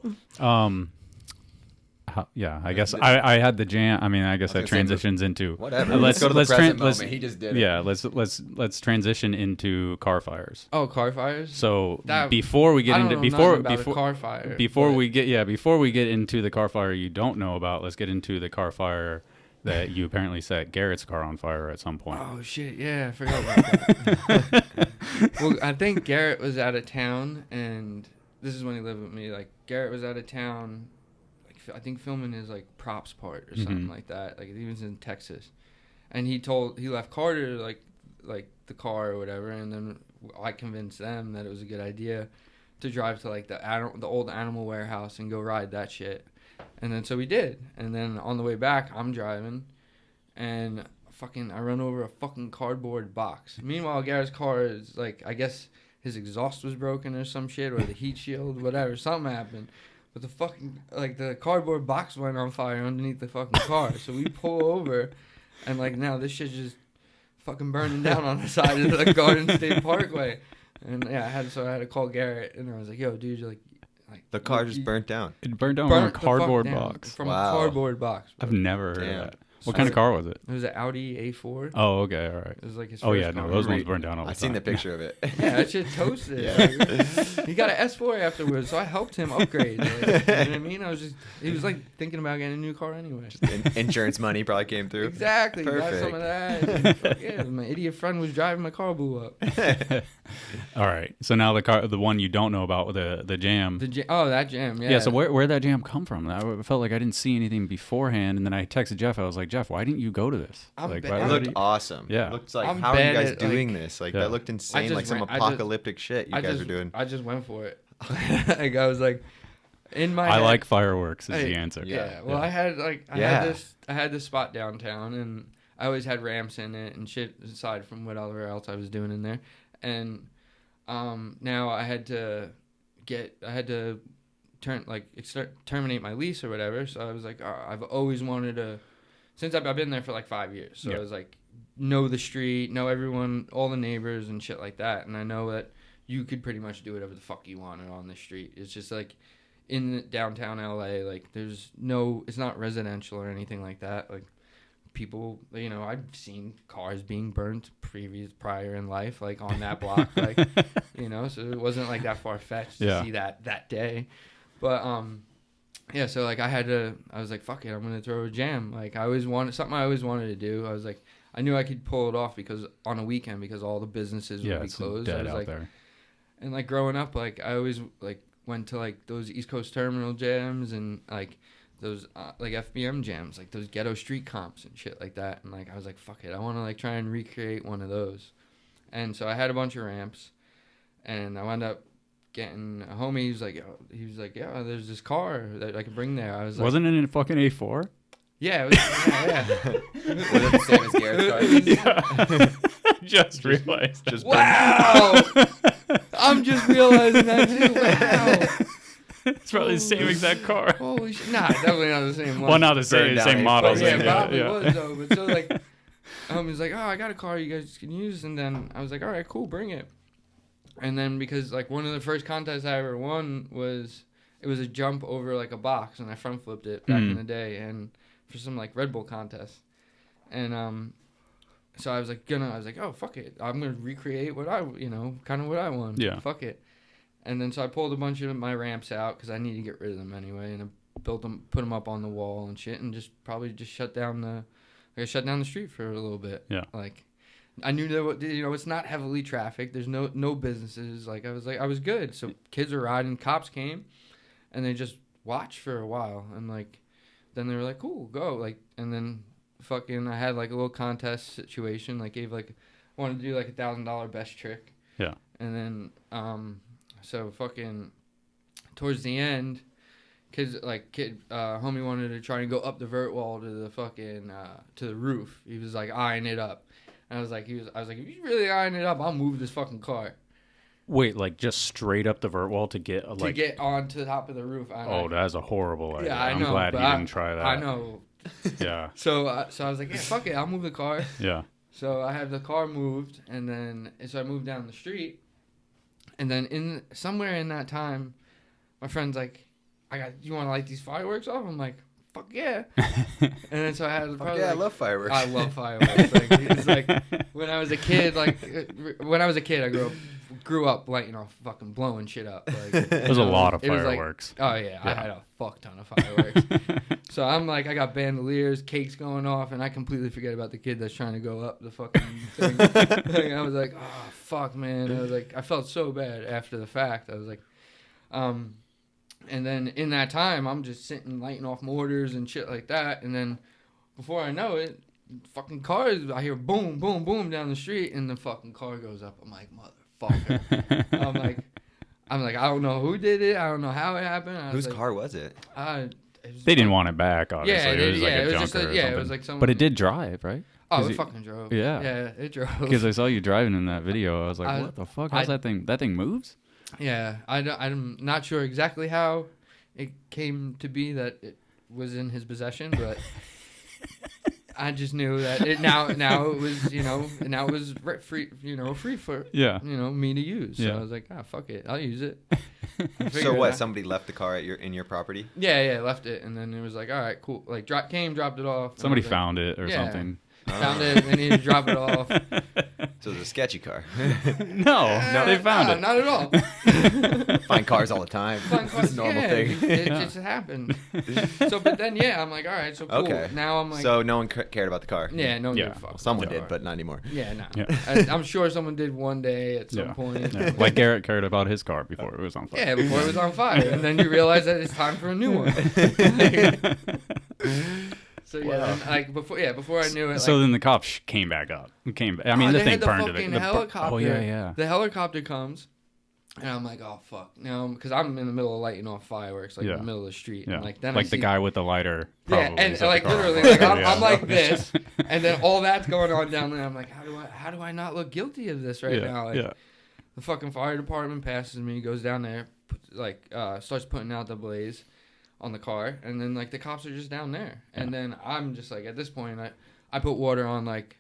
guess I had the jam. I mean, I guess that transitions into whatever. Let's go to the present moment. He just did it. Yeah, let's transition into car fires. Oh, car fires. So before we get into car fire, before we get into the car fire you don't know about, let's get into the car fire that you apparently set Garrett's car on fire at some point. Oh shit! Yeah, I forgot about that. Well, I think Garrett was out of town, and this is when he lived with me. Like Garrett was out of town. I think filming his like props part or something like that. Like he was in Texas, and he left Carter like the car or whatever, and then I convinced them that it was a good idea to drive to like the old animal warehouse and go ride that shit, and then so we did, and then on the way back I'm driving, and I run over a fucking cardboard box. Meanwhile, Garrett's car is like I guess his exhaust was broken or some shit, or the heat shield, whatever, something happened. But the fucking, like, the cardboard box went on fire underneath the fucking car. So we pull over, and, like, now this shit's just fucking burning down on the side of the Garden State Parkway. And, yeah, I had to call Garrett, and I was like, yo, dude, you're like the car just burnt down. It burned down from a cardboard box. From a cardboard box. Bro. I've never heard of that. What kind of car was it? It was an Audi A4. Oh, okay, all right. It was like his first car. No, those ones burned down all the time. I've seen the picture of it. Yeah, that shit toasted. He got an S4 afterwards, so I helped him upgrade. Like, you know what I mean? He was like thinking about getting a new car anyway. Insurance money probably came through. Exactly. Perfect. Got some of that. Yeah, my idiot friend was driving, my car blew up. All right. So now the one you don't know about, the jam. That jam, yeah. Yeah, so where'd that jam come from? I felt like I didn't see anything beforehand, and then I texted Jeff. I was like, Jeff, why didn't you go to this? It looked awesome. Yeah. It looked like, how are you guys doing this? Like, that looked insane, like some apocalyptic shit you guys were doing. I just went for it. Like, I was like, in my head, like fireworks is the answer. Yeah. Well, I had this spot downtown, and I always had ramps in it and shit aside from whatever else I was doing in there. And now I had to terminate my lease or whatever. So I was like, I've always wanted to, since I've been there for like 5 years. So I was like, know the street, know everyone, all the neighbors and shit like that. And I know that you could pretty much do whatever the fuck you wanted on the street. It's just like in downtown LA, like it's not residential or anything like that. Like people, you know, I've seen cars being burnt prior in life, like on that block, like, you know, so it wasn't like that far-fetched to see that day. But yeah, so like I was like, fuck it, I'm gonna throw a jam. Like I always wanted to do. I was like, I knew I could pull it off because on a weekend, because all the businesses would be closed. Dead I was out like, there. And like growing up, like I always like went to like those East Coast Terminal jams and like those like FBM jams, like those ghetto street comps and shit like that. And like I was like, fuck it, I want to like try and recreate one of those. And so I had a bunch of ramps, and I wound up getting a homie. He was like, yeah, there's this car that I could bring there. I was like, wasn't it in a fucking A4? Yeah, it was, yeah. Was it the same as Garrett's car? Yeah. Just realized. Wow! I'm just realizing that too. Wow. It's probably the same exact car. Holy shit. Nah, definitely not the same one. Well, not the same model. Yeah, probably was though. But so like, he's like, oh, I got a car you guys can use. And then I was like, all right, cool, bring it. And then because like one of the first contests I ever won was, it was a jump over like a box, and I front flipped it back in the day, and for some like Red Bull contest. And so I was like, oh, fuck it, I'm gonna recreate what I won. Yeah, fuck it. And then so I pulled a bunch of my ramps out because I need to get rid of them anyway, and I built them, put them up on the wall and shit, and just shut down the street for a little bit. Yeah, like I knew that, you know, it's not heavily trafficked. There's no businesses. Like I was good. So kids were riding. Cops came, and they just watched for a while, and like then they were like, cool, go. Like, and then fucking I had like a little contest situation. Like wanted to do like $1,000 best trick. Yeah. And then so fucking towards the end, homie wanted to try and go up the vert wall to the fucking to the roof. He was like eyeing it up. And I was like, if you really eyeing it up, I'll move this fucking car. Wait, like just straight up the vert wall to get get onto the top of the roof. That's a horrible idea. Yeah, I know. I'm glad he didn't try that. I know. Yeah. So I was like, yeah, fuck it, I'll move the car. Yeah. So I had the car moved, and then so I moved down the street, and then somewhere in that time, my friend's like, you want to light these fireworks off? I'm like, fuck yeah. And then so I had I love fireworks. I love fireworks. Like, it's like when I was a kid, I grew up lighting off, fucking blowing shit up. Like, there's a lot of fireworks. Like, oh yeah, I had a fuck ton of fireworks. So I'm like, I got bandoliers, cakes going off, and I completely forget about the kid that's trying to go up the fucking thing. Like, I was like, oh fuck, man. I was like, I felt so bad after the fact. I was like, and then in that time, I'm just sitting lighting off mortars and shit like that. And then before I know it, fucking cars, I hear boom, boom, boom down the street, and the fucking car goes up. I'm like, motherfucker. I'm like, I don't know who did it. I don't know how it happened. Whose car was it? They didn't want it back, obviously. Yeah, it was like a junker or something. It was like someone. But it did drive, right? Oh, it fucking drove. Yeah. Yeah, it drove. Because I saw you driving in that video. I was like, what the fuck? How's that thing? That thing moves? Yeah, I'm not sure exactly how it came to be that it was in his possession, but I just knew that it now it was, you know, now it was free for me to use. So I was like, fuck it, I'll use it. So what? Somebody left the car in your property? Yeah, left it, and then it was like, all right, cool. Like dropped it off. Somebody found it or something. Found it. They needed to drop it off. So it was a sketchy car. No, they found it. Not at all. Find cars all the time. It's a normal thing. It just happened. So, but then, I'm like, all right, so cool. Okay. Now I'm like... So no one cared about the car? Yeah, no one gave a fuck. Well, someone did, but not anymore. Yeah, no. Yeah. I'm sure someone did one day at some point. Yeah. Like Garrett cared about his car before it was on fire. Yeah, before it was on fire. And then you realize that it's time for a new one. So then, like before I knew it. So then the cops came back up. The thing burned to the helicopter. Oh yeah. The helicopter comes, And I'm like, oh fuck, no, because I'm in the middle of lighting off fireworks, like in the middle of the street. Yeah. And like then like I the see, guy with the lighter. yeah, probably and set the like car on literally, fire. like I'm like this, and then all that's going on down there. I'm like, how do I not look guilty of this right now? Like, the fucking fire department passes me, goes down there, starts putting out the blaze on the car, and then like the cops are just down there, and then I'm just like, at this point, I put water on like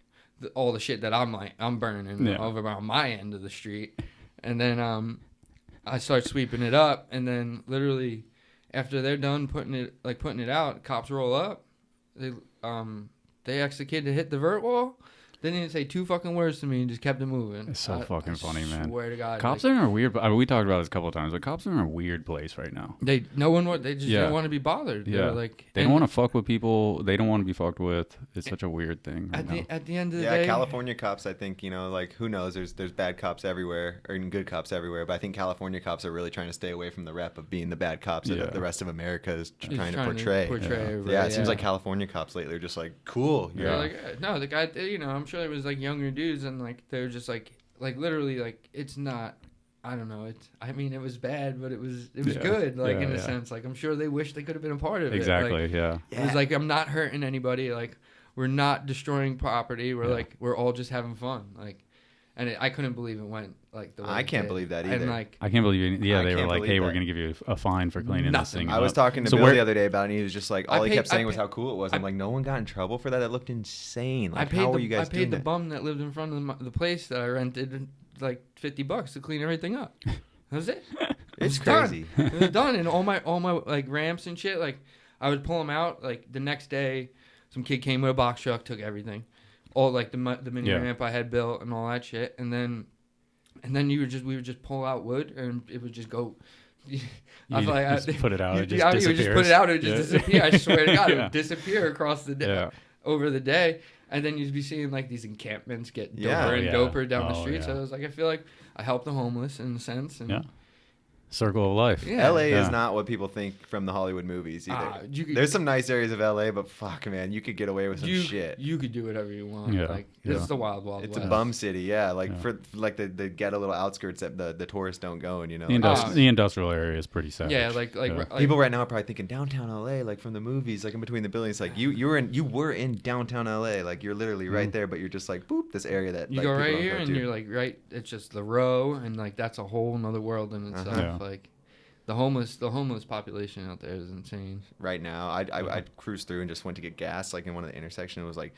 all the shit that I'm burning over on my end of the street, and then I start sweeping it up, and then literally after they're done putting it out, cops roll up. They asked the kid to hit the vert wall. They didn't say two fucking words to me and just kept it moving. It's so fucking funny, man. Swear to God, cops are in a weird. I mean, we talked about this a couple of times, but cops are in a weird place right now. They just don't want to be bothered. Yeah, they don't want to fuck with people. They don't want to be fucked with. It's such a weird thing. At the end of the day, California cops. I think like who knows? There's bad cops everywhere or good cops everywhere. But I think California cops are really trying to stay away from the rep of being the bad cops that the rest of America is trying to portray. It seems like California cops lately are just like cool. No, the guy. I'm sure it was like younger dudes, and like they're just like literally like it's not. I don't know. It was bad, but it was good. Like in a sense, like I'm sure they wish they could have been a part of it. Exactly. Like, it was like I'm not hurting anybody. Like we're not destroying property. We're all just having fun. Like, and I couldn't believe it went like the way I can't believe that either. And like I can't believe they were like, hey, we're gonna give you a fine for cleaning this thing. I was talking to Bill the other day about it, and he was just like, all he kept saying was how cool it was. I'm like, no one got in trouble for that. That looked insane. Like, how were you guys doing that? I paid the bum that lived in front of the place that I rented like $50 to clean everything up. That was it. It's crazy. It was done, and all my like ramps and shit. Like I would pull them out. Like the next day, some kid came with a box truck, took everything, all like the mini ramp I had built and all that shit, and then we would just pull out wood, and it would just go. I was like, put it out. It just you would just put it out. It would just disappear. I swear to God, it would disappear across the day, over the day, and then you'd be seeing like these encampments get doper and doper down the street. So it was like I feel like I helped the homeless in a sense. And circle of life. Yeah. LA is not what people think from the Hollywood movies either. There's some nice areas of LA, but fuck, man, you could get away with some shit. You could do whatever you want. Like this is the wild west. It's a bum city, for like the ghetto little outskirts that the tourists don't go in, The industrial area is pretty savage. Yeah, like people right now are probably thinking downtown LA, like from the movies, like in between the buildings. Like you were in downtown LA, like you're literally right there, but you're just like boop, this area that you like, go right here and you're like right. It's just the row, and like that's a whole nother world in itself. Like. The homeless population out there is insane. Right now, I cruised through and just went to get gas, like in one of the intersections. It was like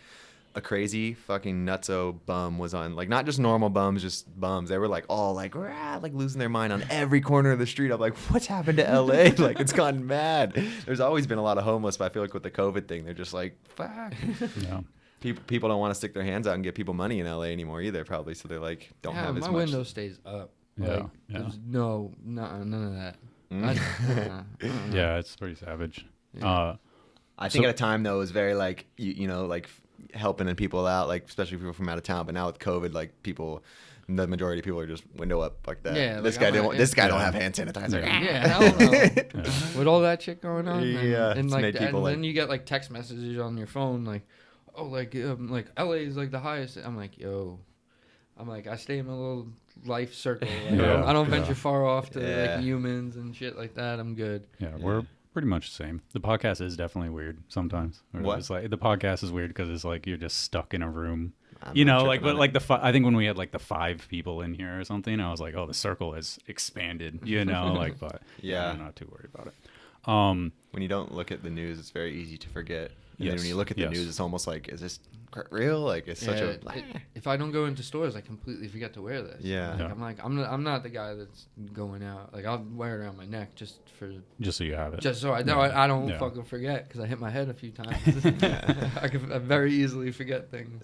a crazy fucking nutso bum was on, like not just normal bums, just bums. They were like all like rah, like losing their mind on every corner of the street. I'm like, what's happened to LA? Like it's gone mad. There's always been a lot of homeless, but I feel like with the COVID thing, they're just like, fuck. Yeah. People don't want to stick their hands out and give people money in LA anymore either, probably. So they like don't have as much. My window stays up. Like, there's none of that. Yeah, it's pretty savage. I think at a time though it was very like you know like helping people out, like especially people from out of town. But now with COVID, like the majority of people are just window up like that. Yeah, this guy don't have hand sanitizer. Yeah, hell no. With all that shit going on, and like then you get like text messages on your phone like, oh like LA is like the highest. I'm like I stay in a little life circle. Like, I don't venture far off to like humans and shit like that. I'm good. Yeah, we're pretty much the same. The podcast is definitely weird sometimes. It's like the podcast is weird because it's like you're just stuck in a room. I think when we had like the 5 people in here or something, I was like, oh, the circle has expanded. But I'm not too worried about it. When you don't look at the news, it's very easy to forget. And then when you look at the news, it's almost like, is this real? Like it's such a. If I don't go into stores, I completely forget to wear this. Yeah. I'm not the guy that's going out. Like I'll wear it around my neck just so you have it. Just so I know I don't fucking forget because I hit my head a few times. I very easily forget things.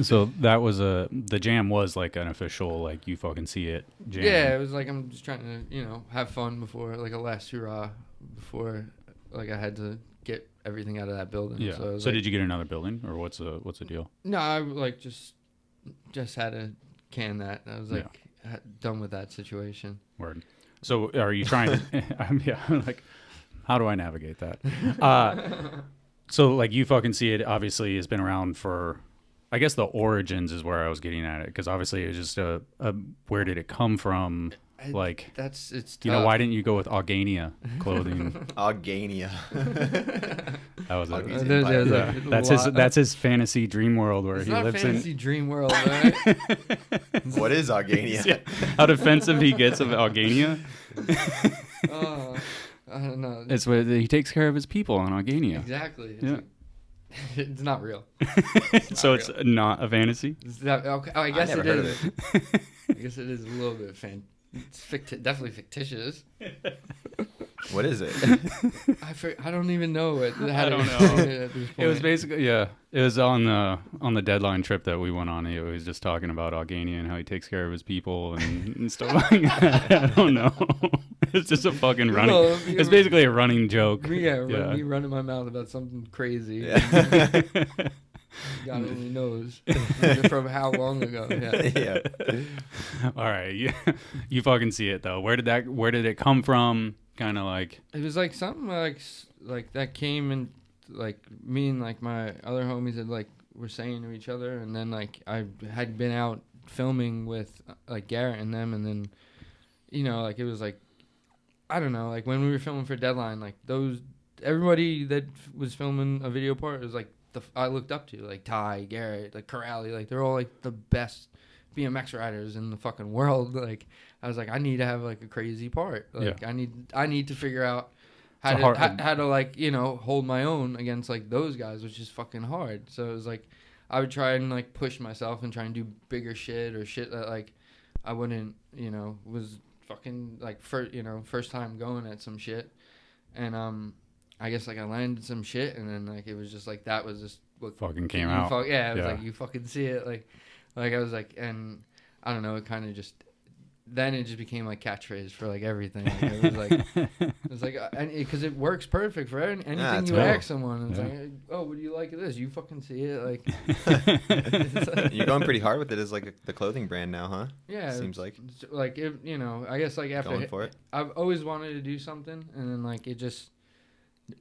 So that was the jam was like an official like you fucking see it jam. Yeah, it was like I'm just trying to have fun before like a last hurrah before like I had to get everything out of that building. Yeah. So did you get another building or what's the deal? No, I like just had to can that. I was like done with that situation. Word. So are you trying to like how do I navigate that? So like you fucking see it obviously has been around for I guess the origins is where I was getting at it because obviously it's just where did it come from? Like, it's tough. you know, why didn't you go with Augania clothing? Augania. That was Augie's it. There's Empire. That's his fantasy dream world where It's he not lives fantasy in. dream world, right? What is Augania? Yeah. How defensive he gets of Augania. I don't know. It's where he takes care of his people on Augania. Exactly. It's, Yeah. it's not real. So it's not a fantasy. It's not, okay. Oh, I guess never it heard is. of I guess it is a little bit it's definitely fictitious. What is it? I don't even know it. I don't know. It was basically, yeah. It was on the deadline trip that we went on. He was just talking about Augania and how he takes care of his people and stuff like that. I don't know. It's just a fucking running. Well, it's basically a running joke. Yeah, Yeah. me running my mouth about something crazy. Yeah. God only knows from how long ago. Yeah. Yeah. All right, you fucking see it though. Where did it come from? Kind of like It was like something like that came and like me and like my other homies had like were saying to each other, and then like I had been out filming with like Garrett and them, and then you know like it was like I don't know, like when we were filming for Deadline, like everybody that was filming a video part was like I looked up to, like Ty, Garrett, like Corrali, like they're all like the best BMX riders in the fucking world. Like I was like, I need to have like a crazy part. Like Yeah. I need to figure out how to like, you know, hold my own against like those guys, which is fucking hard. So it was like I would try and like push myself and try and do bigger shit or shit that like I wouldn't, you know, was fucking like first time going at some shit. And I guess like I landed some shit, and then like it was just like that was just what fucking came out. It was like you fucking see it, like I was like, and I don't know, it kind of just then it just became like catchphrase for like everything. Like, it was like because it works perfect for anything you totally. ask someone. It's Yeah. like, oh, what do you like of this? You fucking see it, like You're going pretty hard with it as like the clothing brand now, huh? yeah, Seems like like if you know, I guess like after going for it. I've always wanted to do something, and then like it just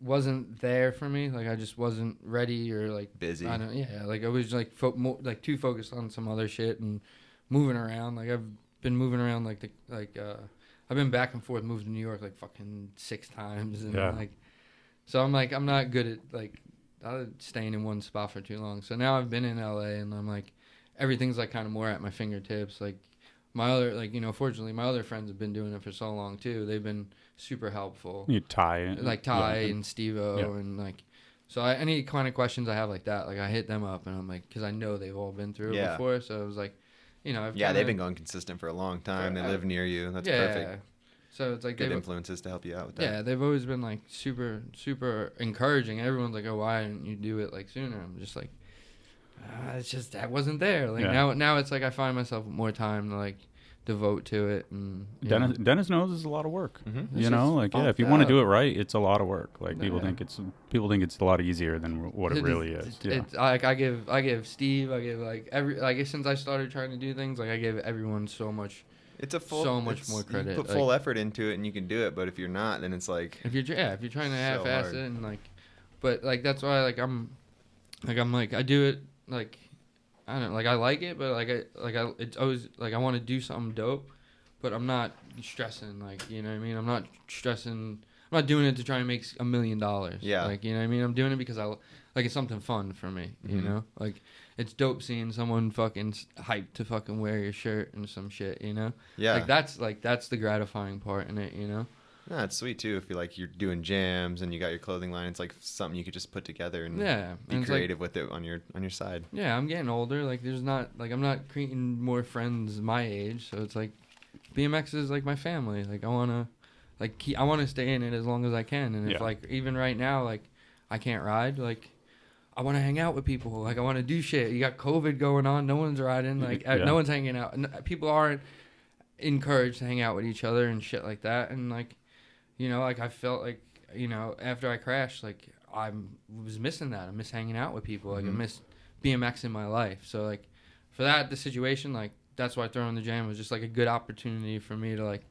wasn't there for me. Like I just wasn't ready or like Busy. I don't. Yeah, like I was like too focused on some other shit and moving around. Like I've been moving around I've been back and forth, moved to New York like fucking 6 times, and like so I'm like I'm not good at like staying in one spot for too long. So now I've been in LA, and I'm like everything's like kind of more at my fingertips. Like my other like you know fortunately my other friends have been doing it for so long too. They've been super helpful. You tie it. Like Ty and Steve-O and like so any kind of questions I have like that, like I hit them up, and I'm like because I know they've all been through it before. So it was like you know they've been going consistent for a long time. They live near you. That's perfect. So it's like good influences to help you out with that. Yeah, they've always been like super encouraging. Everyone's like, oh, why didn't you do it like sooner? I'm just like it's just that wasn't there. Like now it's like I find myself more time to like devote to it. And Dennis knows it's a lot of work. Mm-hmm. You know, like if you want to do it right, it's a lot of work. Like people think it's a lot easier than what it really is. It's like I give Steve, I give like since I started trying to do things, like I give everyone so much. It's so much more credit. You put full effort into it, and you can do it. But if you're not, then it's like if you're trying to half-ass it, and like, but like that's why like I'm like I do it like I don't know, like I like it, but it's always like I want to do something dope, but I'm not stressing, like you know what I mean. I'm not stressing. I'm not doing it to try and make $1 million. Yeah. Like you know what I mean. I'm doing it because it's something fun for me. You know, like. It's dope seeing someone fucking hyped to fucking wear your shirt and some shit, you know? Yeah. That's the gratifying part in it, you know? Yeah, it's sweet too. If you're doing jams and you got your clothing line, it's like something you could just put together and be creative with it on your side. Yeah, I'm getting older. Like there's not like I'm not creating more friends my age, so it's like BMX is like my family. Like I wanna stay in it as long as I can. And if like even right now like I can't ride, like I want to hang out with people. Like, I want to do shit. You got COVID going on. No one's riding. Like, no one's hanging out. People aren't encouraged to hang out with each other and shit like that. And, like, you know, like, I felt like, you know, after I crashed, like, I was missing that. I miss hanging out with people. Like, I miss BMX in my life. So, like, for the situation, like, that's why throwing the jam was just, like, a good opportunity for me to, like,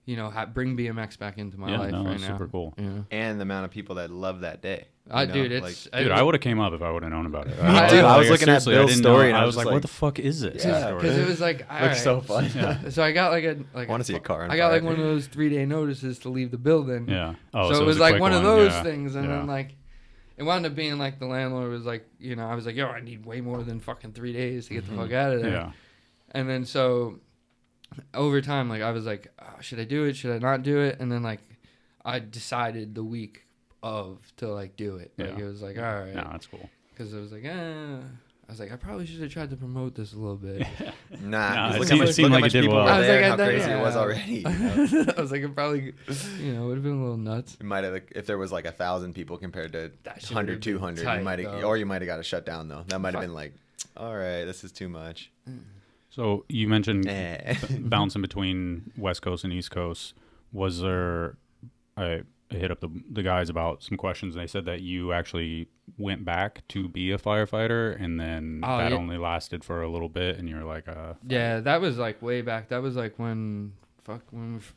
bring BMX back into my life right now. Super cool. Yeah. And the amount of people that love that day. Dude, I would have came up if I would have known about it. I was looking at seriously, Bill's story and I was like, what the fuck is this? Yeah, because it was like, looks so fun. Yeah. So I got I want to see a car on I got fire. like one of those 3-day notices to leave the building. Yeah. Oh, so it was a like quick one of those yeah. things, and Yeah. then like it wound up being like the landlord was like, I was like, yo, I need way more than fucking 3 days to get the fuck out of there. Yeah. And then so over time, like I was like, oh, should I do it? Should I not do it? And then like I decided the week of to like do it. Like it was like, all right. No, that's cool. Because it was like, I was like, I probably should have tried to promote this a little bit. Nah, it look seemed- how it much, seemed look how like much you did people well. were I was there, like, how crazy yeah. it was already. You know? I was like, it probably, would have been a little nuts. It might have, if there was like 1,000 people compared to That shit 100, would've been 200, tight, you might have, though. or you might have got it shut down though. That might have Fuck. been like, all right, this is too much. So you mentioned Eh. bouncing between West Coast and East Coast. Was there? I hit up the guys about some questions, and they said that you actually went back to be a firefighter, and then that only lasted for a little bit, and you're like, Yeah, that was like way back. That was like when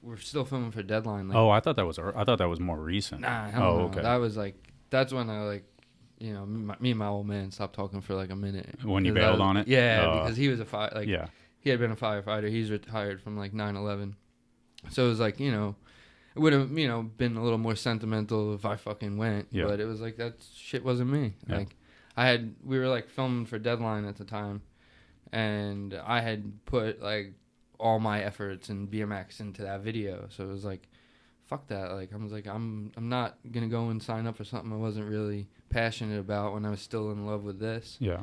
we're still filming for Deadline. Like, oh, I thought that was more recent. Nah, hell no. okay. That was like, that's when I like, me and my old man stopped talking for like a minute. When you 'Cause bailed on it? Yeah, because he was Yeah. he had been a firefighter. He's retired from like 9/11. So it was like, it would have, been a little more sentimental if I fucking went. Yeah. But it was like, that shit wasn't me. Yeah. Like, we were like filming for Deadline at the time. And I had put like all my efforts and BMX into that video. So it was like, fuck that. Like, I was like, I'm not going to go and sign up for something I wasn't really passionate about when I was still in love with this. Yeah.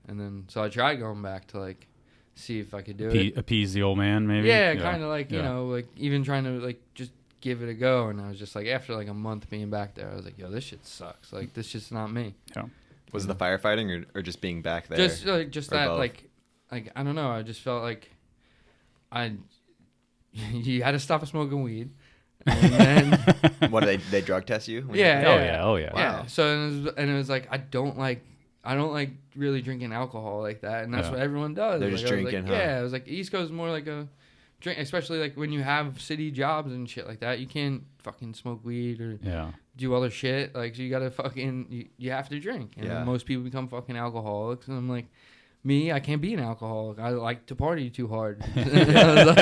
And then, so I tried going back to like, see if I could do it. Appease the old man, maybe. Yeah, kind of like, Yeah. like even trying to like just give it a go. And I was just like, after like a month being back there, I was like, yo, this shit sucks. Like, this shit's not me. Yeah. Was it the firefighting or just being back there? Just Or that, both? like, I don't know. I just felt like you had to stop smoking weed. And then, What, they drug test you? when you- yeah. Oh yeah. Yeah. So it was like I don't like really drinking alcohol like that, and that's Yeah. what everyone does. They're Like, just I was drinking, like, huh? Yeah, I was like East Coast is more like a drink, especially like when you have city jobs and shit like that. You can't fucking smoke weed or Yeah. do other shit. Like, so you gotta fucking you have to drink, and Yeah. most people become fucking alcoholics. And I'm like, me, I can't be an alcoholic. I like to party too hard. I was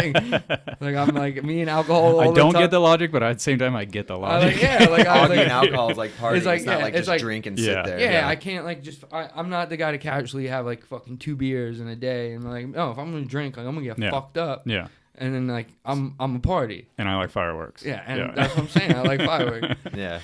like I'm like me and alcohol. I all don't the get the time. logic, but at the same time, I get the I logic. like, yeah, like I was Augie like, and alcohol is like partying. It's like, It's not yeah, like it's just like- drink and Yeah. sit there. Yeah, I can't like just. I'm not the guy to casually have like fucking 2 beers in a day and like, no, if I'm gonna drink, like I'm gonna get Yeah. fucked up. Yeah. And then like I'm a party. And I like fireworks. Yeah, and that's what I'm saying. I like fireworks, Yeah.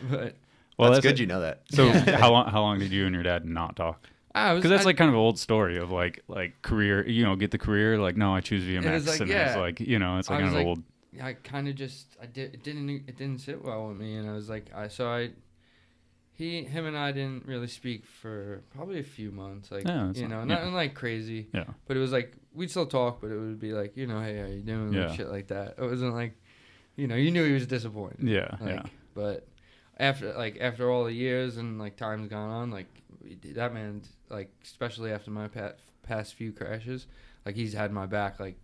but Well, that's good you know that. So Yeah. how long did you and your dad not talk? Because that's like kind of an old story of like career, get the career. Like, no, I choose VMX, was like, and yeah. it's like, it's like I kind was of like- old. I kind of just it didn't sit well with me, and I was like him and I didn't really speak for probably a few months, like Yeah, that's not- nothing like crazy, Yeah. but it was like we'd still talk, but it would be like, hey, how you doing, Yeah. like, shit like that. It wasn't like, you knew he was disappointed. Yeah. Like, Yeah. But after all the years and like time's gone on, like that man, like especially after my past few crashes, like he's had my back like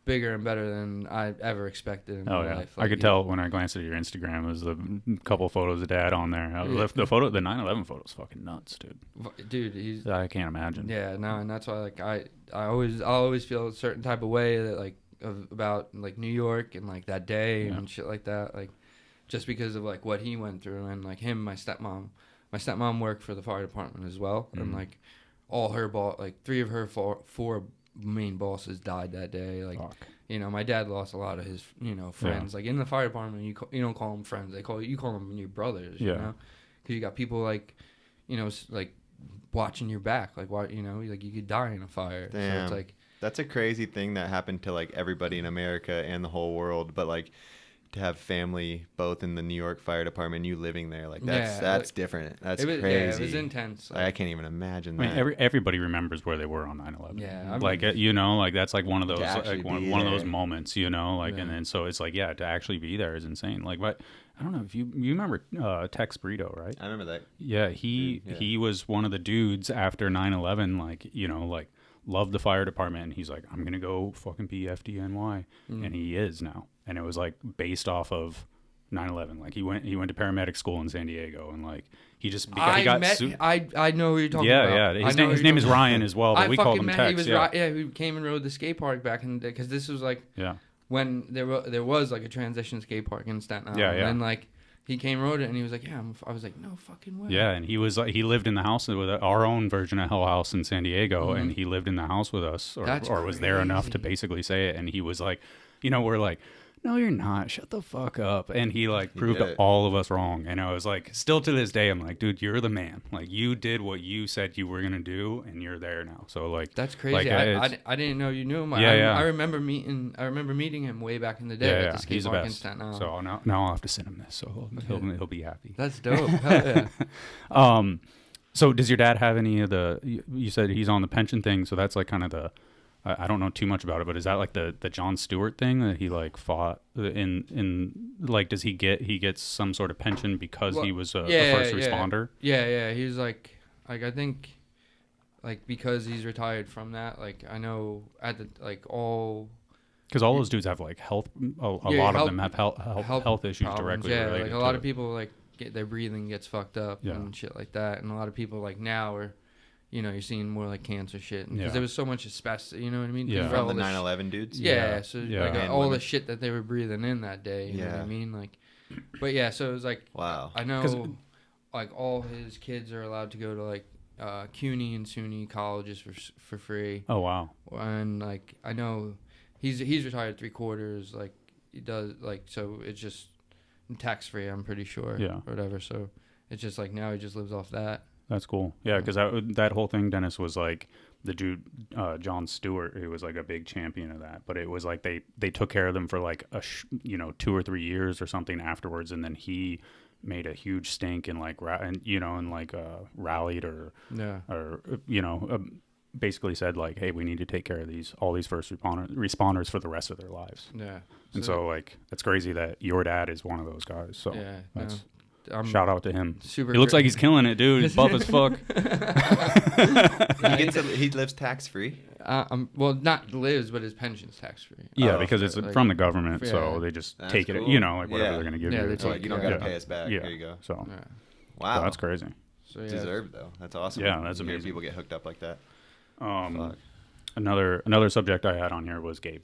bigger and better than I ever expected in Oh my yeah, life. I Like, could tell when I glanced at your Instagram. It was the couple photos of Dad on there. The 9/11 photo's fucking nuts, dude. dude, he's I can't imagine. yeah, no, and that's why like I always feel a certain type of way that like about like New York and like that day Yeah. and shit like that, like just because of like what he went through, and like him, my stepmom worked for the fire department as well, and like all her like 3 of her four main bosses died that day. Like, Fuck. my dad lost a lot of his friends. Like in the fire department, you don't call them friends, you call them your brothers. Yeah. Because you got people like like watching your back, like what like you could die in a fire. So Damn. it's like That's a crazy thing that happened to like everybody in America and the whole world, but like to have family both in the New York Fire Department, you living there, like that's like, different. That's it was, crazy. Yeah, it was intense. Like, I can't even imagine I that. mean, everybody remembers where they were on 9/11. Yeah, I like mean, like that's like one of those To actually like one be of those there. moments, like, Yeah. and then so it's like, yeah, to actually be there is insane. Like, but I don't know if you remember Tex Brito, right? I remember that. Yeah, he was one of the dudes after 9/11, like, loved the fire department, and he's like, I'm gonna go fucking be FDNY, and he is now. and it was like based off of 9/11. Like he went to paramedic school in San Diego, and like he just he got I know who you're talking about. Yeah. His name is Ryan as well, but we called him Tex. He came and rode the skate park back in the day because this was like when there was like a transition skate park in Staten Island. Yeah. And like he came and rode it, and he was like, I was like, no fucking way. Yeah, and he lived in the house with our own version of Hell House in San Diego, and he lived in the house with us, or was there enough to basically say it. And he was like, we're like, no, you're not. Shut the fuck up. And he like proved all of us wrong. And I was like, still to this day, I'm like, dude, you're the man. Like you did what you said you were gonna do, and you're there now. So like, that's crazy. Like, I didn't know you knew him. Yeah, I remember meeting him way back in the day at the skate park in Staten Island. So now I'll have to send him this, so he'll be happy. That's dope. Hell yeah. So does your dad have any of the? You said he's on the pension thing, so that's like kind of the. I don't know too much about it, but is that like the Jon Stewart thing that he like fought in like, does he gets some sort of pension because he was a first responder? Yeah. He's like I think like because he's retired from that, like I know at the like all. Because all those dudes have like health. A lot of them have health issues problems, directly related. Like a lot of people like their breathing gets fucked up and shit like that, and a lot of people like now are. You're seeing more like cancer shit because there was so much asbestos. You know what I mean? Yeah. From the 9/11 dudes. Yeah. So like all the shit that they were breathing in that day. You know what I mean? Like, but yeah. So it was like, wow. I know, like all his kids are allowed to go to like CUNY and SUNY colleges for free. Oh wow. And like I know, he's retired 3/4. Like he does like so it's just tax free. I'm pretty sure. Yeah. Or whatever. So it's just like now he just lives off that. That's cool. Yeah, because that whole thing, Dennis, was like the dude, Jon Stewart, who was like a big champion of that. But it was like they took care of them for like 2 or 3 years or something afterwards, and then he made a huge stink and like rallied or basically said like, hey, we need to take care of all these first responders for the rest of their lives. Yeah. And so like that's crazy that your dad is one of those guys. So that's. Shout out to him. He looks like he's killing it, dude. He's buff as fuck. He lives tax free. Well, not lives, but his pension's tax free. Yeah, because it's like, from the government, so they just take it. Cool. Like whatever they're gonna give you. It's like you don't gotta pay us back. Yeah. There you go. So wow, that's crazy. So deserved though. That's awesome. Yeah, that's amazing. People get hooked up like that. Another subject I had on here was Gabe.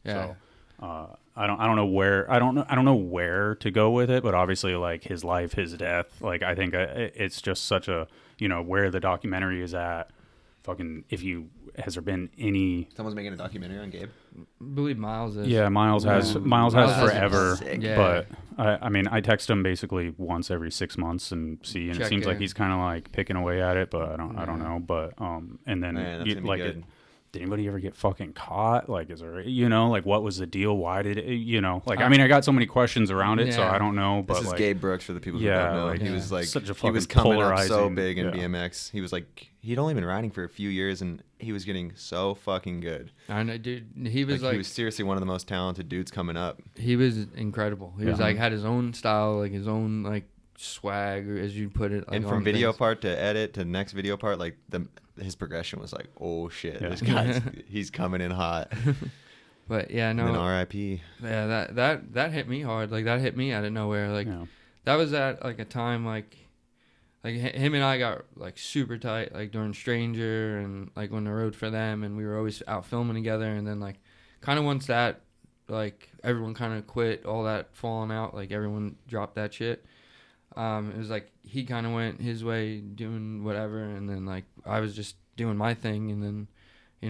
Yeah. So, I don't know where to go with it, but obviously like his life, his death, like I think it's just such a where the documentary is at. Fucking has there been any? Someone's making a documentary on Gabe. I believe Miles is. Yeah, Miles has forever. Yeah. But I text him basically once every 6 months and see, and it seems like he's kind of like picking away at it, but I don't know. But and then did anybody ever get fucking caught? Like, is there, like, what was the deal? Why did it, I mean, I got so many questions around it, so I don't know. But this is like, Gabe Brooks for the people who don't know. Like, he was like, such a he was coming up so big in BMX. He was like, he'd only been riding for a few years, and he was getting so fucking good. I know, dude. He was he was seriously one of the most talented dudes coming up. He was incredible. He was like had his own style, like his own like swag, as you put it. Like, and from video part to edit to next video part, like his progression was like, oh shit, this guy's he's coming in hot. But yeah, no. And then R.I.P. Yeah, that hit me hard. Like that hit me out of nowhere. Like that was at like a time like him and I got like super tight like during Stranger and like when I rode for them, and we were always out filming together. And then like kind of once that like everyone kind of quit, all that falling out, like everyone dropped that shit. It was like he kind of went his way doing whatever, and then like I was just doing my thing, and then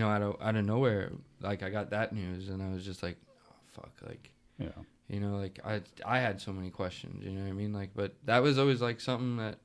out of nowhere like I got that news, and I was just like, oh, fuck, like like I had so many questions, you know what I mean, like, but that was always like something that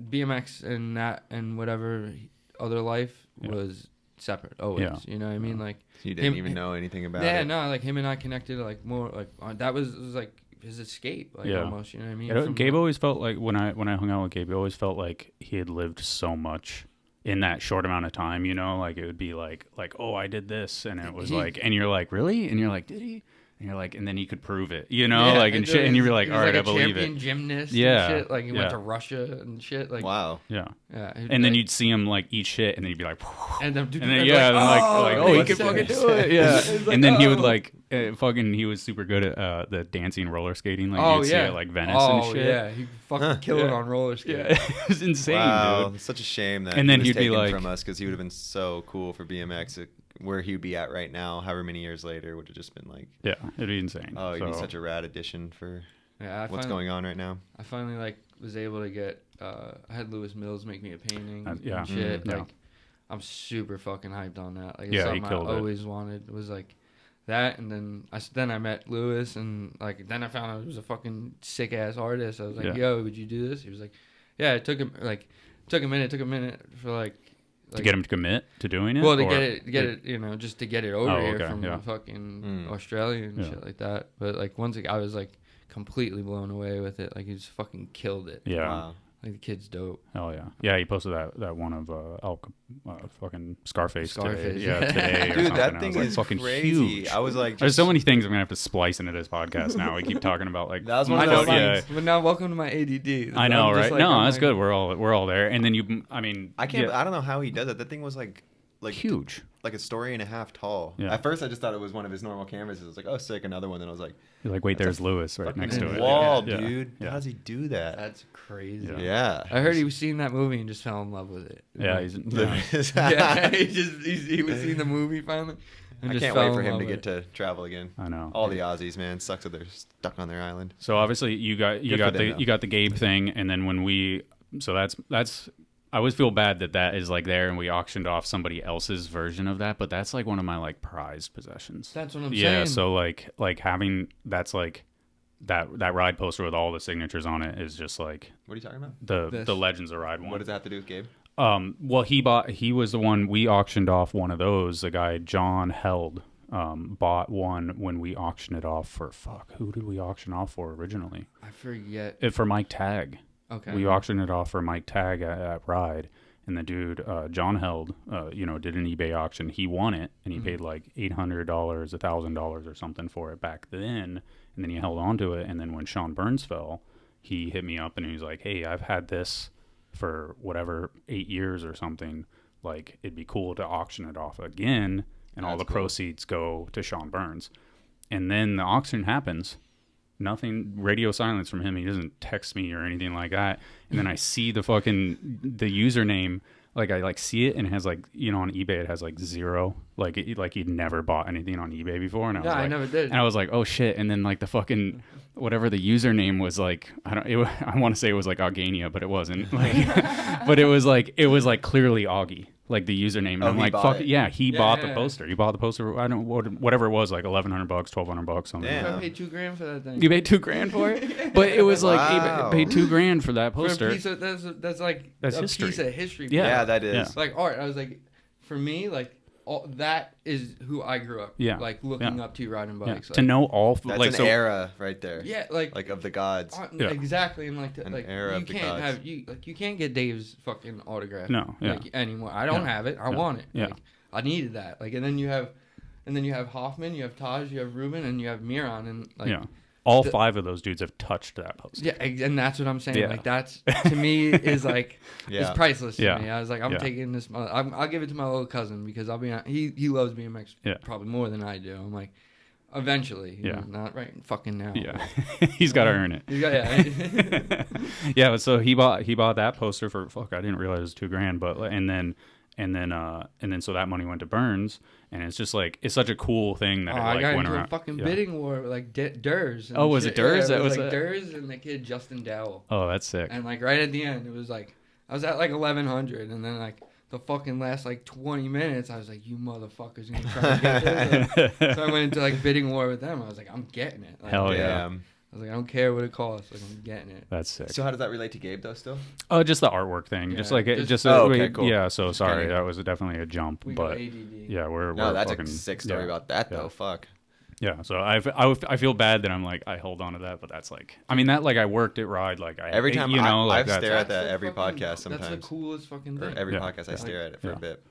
BMX and that and whatever other life was separate always, you know what I mean, like you didn't even know anything about it. Yeah, no, like him and I connected like more like that was like his escape, like almost, you know what I mean? Gabe always felt like when I hung out with Gabe, he always felt like he had lived so much in that short amount of time, like it would be like, oh, I did this, and it was like, and you're like, really? And you're like, did he? And you're like, and then he could prove it, you know, like and shit. And you're like, all right, I believe it. Champion gymnast. Yeah, and shit. Like he went to Russia and shit. Like Wow. Yeah. Yeah. And then you'd see him like eat shit, and then you'd be like, and then he could fucking do it. Yeah. Like, And then he would like he was super good at the dancing roller skating. Like you'd see it like Venice and shit. Yeah, he fucking killed it on roller skating. Yeah, it was insane, Wow, dude. it's such a shame that And then he was he'd be taken like- from us because he would have been so cool for BMX. Where he'd be at right now, however many years later, would have just been like, Yeah, it'd be insane. oh, he'd be such a rad addition for Yeah, what's going on right now. I finally like was able to get. I had Lewis Mills make me a painting yeah. and shit. Yeah. Like, I'm super fucking hyped on that. Like, it's Yeah, he something I killed it. always wanted. It was like that, and then I met Lewis, and like then I found out he was a fucking sick ass artist. I was like, Yeah. yo, would you do this? He was like, yeah. It took him took a minute for like to get him to commit to doing it. well, to or- get it, you know, just to get it over Oh, here okay, from yeah. fucking Australia and shit like that. But like I was like completely blown away with it. Like he just fucking killed it. Yeah. Wow. Like the kid's dope. Hell yeah. Yeah, he posted that one of fucking Scarface today. Scarface. Yeah, today or Dude, something. that I thing was like, is fucking crazy. huge. I was like, There's so many things I'm gonna have to splice into this podcast now. We keep talking about like That was one I of know, those yeah. but now welcome to my ADD. I know, I'm just right? like- No, I'm that's like- good. We're all there. And then I can't. yeah, I don't know how he does it. That thing was like huge. like a story and a half tall. Yeah. At first, I just thought it was one of his normal canvases. I was like, oh, sick, another one. Then I was like, You're like, wait, That's there's Lewis right next to it. wall, Yeah. dude. Yeah. How does he do that? That's crazy. Yeah. Yeah. I heard he was seeing that movie and just fell in love with it. Yeah, he's yeah. yeah, he was seeing the movie finally. And I just can't fell wait in for him love to with get it. to travel again. I know. All the Aussies, man, sucks that they're stuck on their island. So obviously you got Good for them, though. you got the Gabe thing, and then when that's I always feel bad that is like there, and we auctioned off somebody else's version of that, but that's like one of my like prized possessions. That's what I'm Yeah, saying. so like having that's like that ride poster with all the signatures on it is just like What are you talking about? the Legends of Ride one. What does that have to do with Gabe? Well, he was the one we auctioned off one of those. The guy John Held bought one when we auctioned it off for who did we auction off for originally? I forget. For Mike Tagg. Okay. We auctioned it off for Mike Tagg at Ride, and the dude John Held, did an eBay auction. He won it, and he paid like $800, $1,000 or something for it back then, and then he held on to it. And then when Sean Burns fell, he hit me up and he was like, "Hey, I've had this for whatever 8 years or something. Like, it'd be cool to auction it off again, and all the That's cool. proceeds go to Sean Burns." And then the auction happens. Nothing, radio silence from him. He doesn't text me or anything like that. And then I see the username, like I like see it, and it has like, on eBay it has like 0, like he'd never bought anything on eBay before. And I was Yeah, like, I never did. And I was like, oh shit. And then like the fucking whatever the username was, like I want to say it was like Augania, but it wasn't. Like, but it was like clearly Augie. Like the username, and Oh, I'm he like, bought fuck it. yeah, he Yeah, bought yeah, the yeah. poster. He bought the poster. I don't whatever it was, like $1,100, $1,200, something. Damn. I paid $2,000 for that thing. You paid $2,000 for it, but it was like Wow. paid $2,000 for that For a poster. piece of, that's like That's a history. piece of history. Yeah. Yeah, that is. Yeah. Like art. I was like, for me, like that is who I grew up. Yeah. Like looking Yeah. up to riding Yeah. bikes. To know all That's like an so era right there. Yeah, like Like of the gods. Yeah. exactly, and like An like era you of the can't gods. have you can't get Dave's fucking autograph. No, yeah. like, anymore. I don't Yeah. have it. I Yeah. want it. Yeah. Like, I needed that. Like, and then you have Hoffman, you have Taj, you have Ruben, and you have Miron, and like yeah. All the- 5 of those dudes have touched that poster. yeah, and that's what I'm saying. Yeah. Like that's to me is like Yeah. it's priceless to Yeah. me. I was like, I'm Yeah. taking this. I'll give it to my little cousin because I'll be he loves BMX Yeah. probably more than I do. I'm like, eventually, you Yeah. know, not right fucking now. Yeah. He's got to earn it. Yeah. Yeah, so he bought that poster for I didn't realize it was $2,000, but and then so that money went to Burns, and it's just like it's such a cool thing that Oh, it I like got went into around. a fucking Yeah. bidding war with like Dhers. and Oh, was shit. it Dhers? Yeah, That it was was like a- Dhers and the kid Justin Dowell. Oh, that's sick. And like right at the end, it was like I was at like 1100, and then like the fucking last like 20 minutes, I was like, you motherfuckers gonna try to get this. So I went into like bidding war with them. I was like, I'm getting it. Like, Hell yeah. Damn. I was like, I don't care what it costs. Like, I'm getting it. That's sick. So how does that relate to Gabe though? Still? Oh, just the artwork thing. Yeah, just like it, just- Oh, okay, cool. Yeah, so sorry, kinda- that was definitely a jump, We got but ADD. yeah, we're No, that's fucking, a sick story yeah, about that yeah. though. Fuck. Yeah, so I feel bad that I'm like I hold on to that, but that's like I mean that like I worked at Ride like I Every time you know I like stare that's at that the every fucking- podcast sometimes. That's the coolest fucking Or thing. every Yeah. podcast I Yeah. stare at it for Yeah. a bit.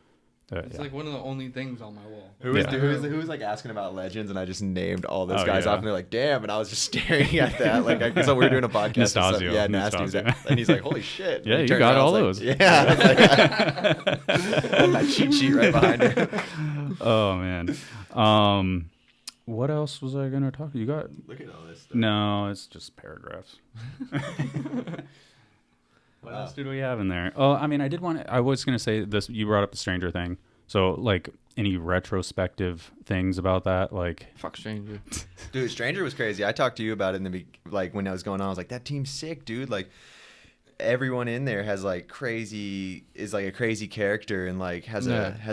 It's like one of the only things on my wall. Who was like asking about legends, and I just named all those Oh, guys yeah. off, and they're like, "Damn!" And I was just staring at that, like, I guess we were doing a podcast. And stuff. Nastasio. Yeah, Nasty was Nastasio. and he's like, "Holy shit!" Yeah, And he you turns got around, I all was those. like, yeah, I was like, my cheat sheet right behind it. Oh man. What else was I gonna talk? You got? Look at all this stuff. No, it's just paragraphs. What else did we have in there? Oh, I mean, I was gonna say this. You brought up the Stranger thing. So, like, any retrospective things about that? Like, Fuck Stranger. Dude, Stranger was crazy. I talked to you about it like when I was going on. I was like, that team's sick, dude. Like, everyone in there has like a crazy character and like has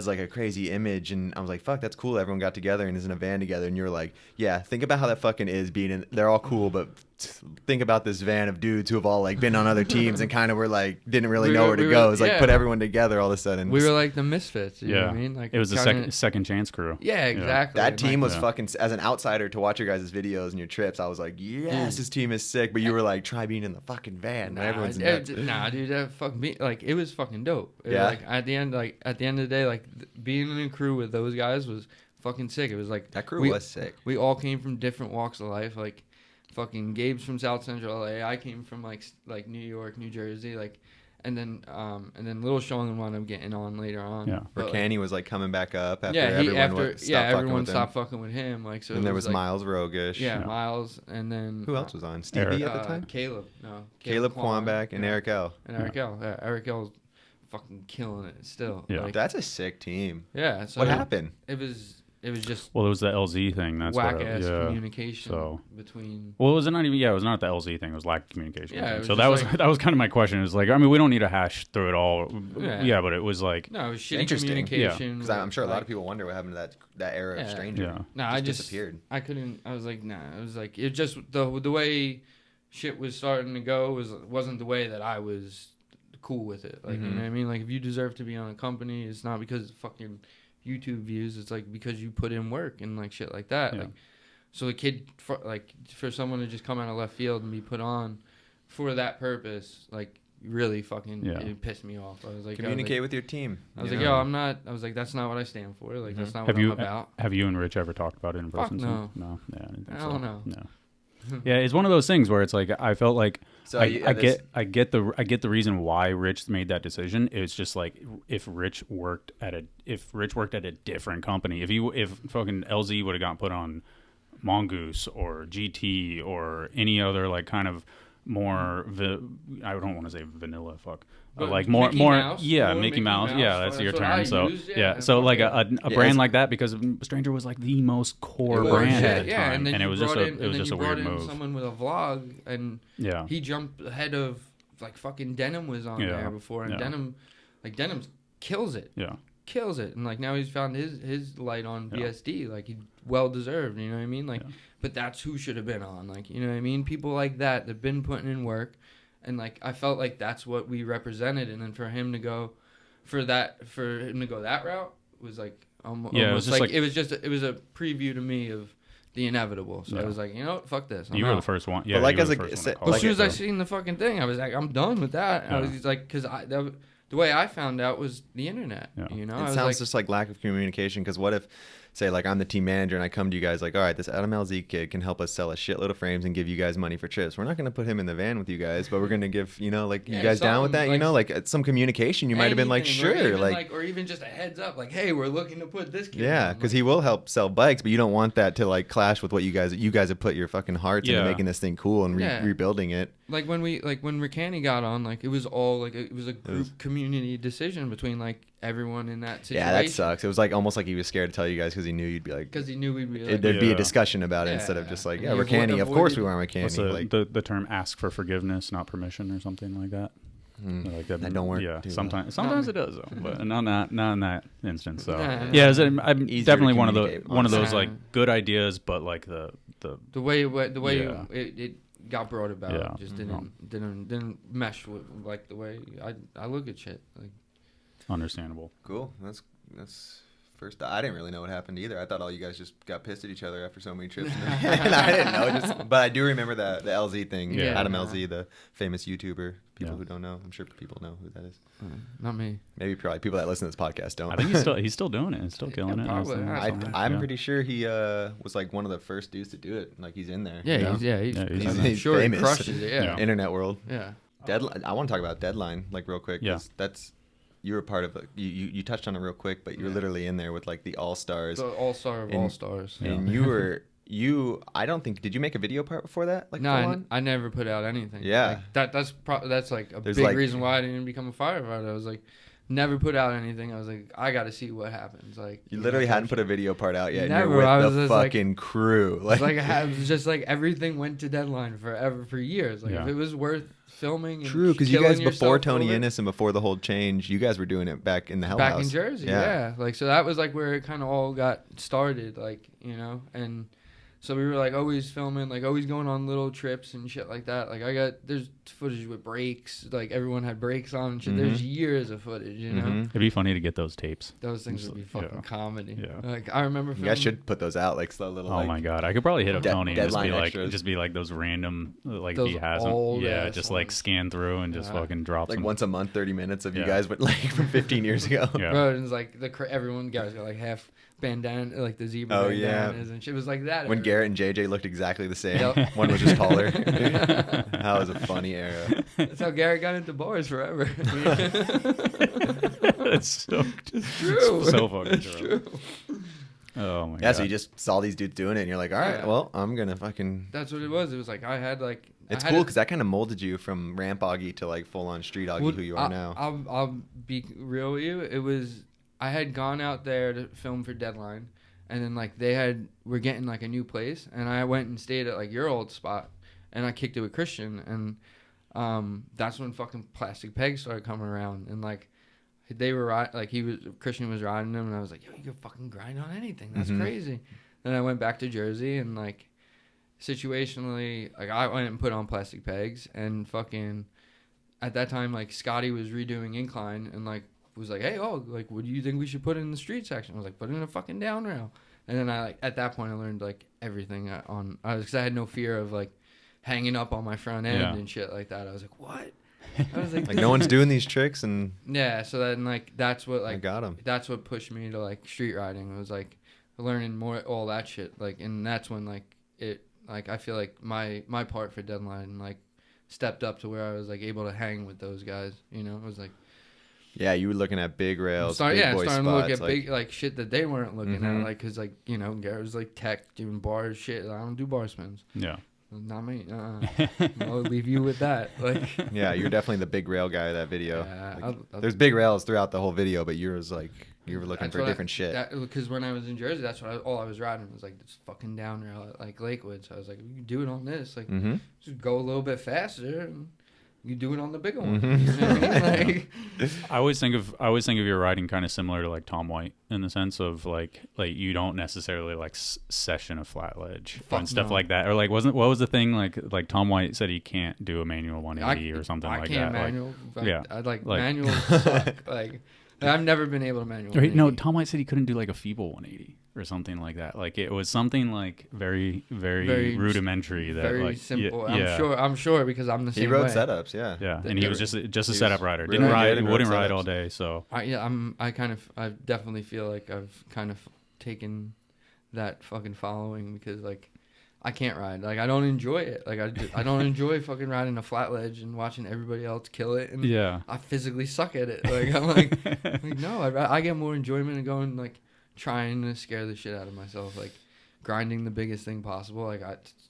like a crazy image. And I was like, fuck, that's cool. Everyone got together and is in a van together. And you were like, yeah, think about how that fucking is being in. They're all cool, but think about this van of dudes who have all like been on other teams and kind of were like didn't really know where to go. It's like put everyone together all of a sudden. We were like the misfits. You know yeah, what I mean? Like it was a second chance crew. Yeah, exactly. That team was Yeah. fucking, as an outsider to watch your guys' videos and your trips, I was like, yes, this team is sick. But you were like, try being in the fucking van. And everyone's nuts. Nah, dude, that fucking like it was fucking dope. It was, Yeah. like at the end of the day, like being in a crew with those guys was fucking sick. It was like That crew was sick. We all came from different walks of life. Like fucking Gabe's from South Central LA. I came from like New York, New Jersey. Like, and then Little Sean wound up getting on later on. Yeah. But, Canny was like coming back up after yeah, everyone everyone stopped fucking with him. Like so. And there was like, Miles Rogish. Yeah, Miles, and then Who else was on? Stevie Eric. at the time? Caleb. No, Caleb Kwan, Quamback and yeah. Eric L. And Eric L. Yeah, Eric L's fucking killing it still. Yeah. Like, That's a sick team. yeah. So What happened? It was just Well, it was the LZ thing. That's whack what. ass Yeah. communication So- between. Well, it was not even. Yeah, it was not the LZ thing. It was lack of communication. Yeah, it was so just that was like- that was kind of my question. Is like, I mean, we don't need to hash through it all. Yeah. Yeah, but it was like, No, it was shitty Interesting. communication. Because I'm sure a lot like- of people wonder what happened to that era of Yeah. Stranger. yeah, No, I just disappeared. I couldn't. I was like, nah. It was like it just the way shit was starting to go wasn't the way that I was cool with it. Like you know what I mean? Like if you deserve to be on a company, it's not because of fucking YouTube views. It's like because you put in work and like shit like that. Yeah. Like so the kid for someone to just come out of left field and be put on for that purpose, like really fucking it pissed me off. I was like Communicate with your team. I was you like, know? yo, I'm not. I was like, that's not what I stand for. Like, that's not have what you I'm about. have you and Rich ever talked about it in Fuck person? no. No. Yeah, I didn't think I so. don't know. No. Yeah, it's one of those things where it's like I felt like So I get the reason why Rich made that decision. It's just like if Rich worked at a different company, if fucking LZ would have gotten put on Mongoose or GT or any other like kind of more I don't want to say vanilla but like more Mickey Mouse, Mickey Mouse, yeah, that's your what term. I So used, so like a brand it's- like that, because Stranger was like the most core It was, brand yeah, at the time, and then it you was just brought in, it was just a weird in move. someone with a vlog, and Yeah, he jumped ahead of like fucking Denim was on Yeah. there before, and Yeah. Denim kills it, and like now he's found his light on Yeah. BSD, like he well deserved, you know what I mean, like, but that's who should have been on, like, you know what I mean, people like that've been putting in work. And like I felt like that's what we represented, and then for him to go that route was like almost it was just like it was a preview to me of the inevitable. So I was like, you know what, fuck this. I'm you were out. the first one. Yeah, But like you as were a- the first say- one to call Well, it. as soon as I So- seen the fucking thing, I was like, I'm done with that. I was just like, because the way I found out was the internet. Yeah. You know, It I was sounds like, just like lack of communication. Because what if, say, like I'm the team manager and I come to you guys like, all right, this Adam LZ kid can help us sell a shitload of frames and give you guys money for trips. We're not going to put him in the van with you guys, but we're going to give, you know, like, Yeah, you guys down with that? something, You know, like some communication. You might have been like, anything, or sure, even, like, or even just a heads up, like, hey, we're looking to put this kid. yeah, on. because Like, he will help sell bikes, but you don't want that to like clash with what you guys have put your fucking hearts into Yeah. making this thing cool and Yeah. rebuilding it. like when Ricani got on, like it was all like it was a group community decision between like everyone in that situation. Yeah, that sucks. It was like almost like he was scared to tell you guys because he knew you'd be like, Because he knew we'd be like, there'd be a Yeah. discussion about it Yeah. instead of just like, And yeah, he we're canny. Of course we avoided- weren't What's canny. Like, the term ask for forgiveness, not permission, or something like that? Like that don't work Yeah, too well. sometimes it does though, but not in that instance. So Nah. yeah, I'm Easier to definitely one of communicate, those honestly. like good ideas, but like the the way Yeah. it got brought about Yeah. just didn't mesh with like the way I look at shit. Like understandable. cool. That's first. I didn't really know what happened either. I thought all you guys just got pissed at each other after so many trips. And I didn't know. But I do remember the LZ thing. Yeah. Adam LZ, the famous YouTuber. People Yeah. who don't know, I'm sure people know who that is. Not me. Maybe probably people that listen to this podcast don't. I think he's still doing it and still killing it. probably. I'm pretty sure he was like one of the first dudes to do it. Like he's in there. Yeah, Yeah. he's He's sure famous. he crushes it. Yeah. Yeah. Internet world. Yeah. Deadline. I want to talk about Deadline like real quick. 'Cause Yeah. That's you were part of it. You touched on it real quick, but you were Yeah. literally in there with like the all stars. The all-star of And- all-stars. Yeah. And I don't think, did you make a video part before that? Like No, full on? I never put out anything. Yeah. Like, that's like a There's big like- reason why I didn't become a firefighter. I was like, never put out anything. I was like, I got to see what happens. Like You literally hadn't put a video part out yet. Never. And you're I with was the just like- fucking crew. It's like it was just like everything went to Deadline for years. Like Yeah. if it was worth filming. And True, because you killing guys, before yourself Tony over it- Innes and before the whole change, you guys were doing it back in the Hell back House. in Jersey, yeah. Like so that was like where it kind of all got started, like and so we were like always filming, like always going on little trips and shit like that. Like there's footage with breaks, like everyone had breaks on and shit. There's years of footage, you know. Mhm. It'd be funny to get those tapes. Those things Just, would be fucking yeah. comedy. Yeah. Like I remember You filming. guys should put those out, like slow little. Oh like, my god, I could probably hit up Tony and Deadline extras. just be like those random like Those if he has them. old Yeah, ass just like ones. scan through and just Yeah. fucking drop Like some. once a month, 30 minutes of you Yeah. guys, but like from 15 years ago. Yeah. Bro, and it's like everyone guys got like half bandana, like the zebra Oh, yeah. bandanas and shit. It was like that. When everywhere. Garrett and JJ looked exactly the same. Yep. One was just taller. That was a funny era. That's how Garrett got into bars forever. It's so It's true. so fucking It's true. true. Oh my Yeah, god. so you just saw these dudes doing it, and you're like, all right, Yeah. well, I'm gonna fucking. That's what it was. It was like I had like. It's I had cool a- because that kind of molded you from ramp Augie to like full on street Augie, Well, who you are now. I'll be real with you. It was I had gone out there to film for Deadline, and then like we're getting like a new place, and I went and stayed at like your old spot, and I kicked it with Christian, and that's when fucking Plastic Pegs started coming around, and like they were like Christian was riding them, and I was like, yo, you can fucking grind on anything. That's Mhm. crazy. Then I went back to Jersey, and like situationally, like I went and put on Plastic Pegs, and fucking at that time, like Scotty was redoing Incline, and like was like, hey, like what do you think we should put in the street section? I was like, put in a fucking down rail. And then I like at that point I learned like everything because I had no fear of like hanging up on my front end Yeah. and shit like that. I was like, what? I was like, Like no one's doing these tricks, and yeah. So then like that's what I like got them. that's what pushed me to like street riding. It was like learning more all that shit. Like and that's when like it like I feel like my part for Deadline like stepped up to where I was like able to hang with those guys. You know, it was like Yeah, you were looking at big rails, starting big boy to spots. look at like, big like shit that they weren't looking Mhm. at. Like because like Garrett was like tech doing bars shit. I don't do bar spins. Yeah. Not me. I'll leave you with that. Like yeah, you're definitely the big rail guy of that video. Yeah, Like, I'll- there's big rails throughout the whole video, but yours like you were looking That's for what different shit. Because when I was in Jersey, that's what all I was riding was like this fucking down rail at like Lakewood. So I was like, you can do it on this. Like, Mm-hmm. just go a little bit faster and you do it on the bigger one. Mhm. You know what I mean? Like, I always think of your riding kind of similar to like Tom White in the sense of like you don't necessarily like session a flat ledge Fuck and stuff no. like that, or like what was the thing like Tom White said he can't do a manual 180 or something I like can't that. manual. yeah. I like Like- manual suck. Like I've never been able to manual. Right, no, 180. Tom White said he couldn't do like a feeble 180 or something like that. Like it was something like very rudimentary. That very like simple. Yeah, I'm sure because I'm the He same rode way. setups, yeah. yeah, They- and he they was were- just a he setup was rider. really Didn't good ride, and wouldn't rode ride setups. all day. So I definitely feel like I've kind of taken that fucking following because like I can't ride. Like I don't enjoy it. Like I don't enjoy fucking riding a flat ledge and watching everybody else kill it. And yeah, I physically suck at it. Like I'm like no, I get more enjoyment in going like trying to scare the shit out of myself. Like grinding the biggest thing possible. Like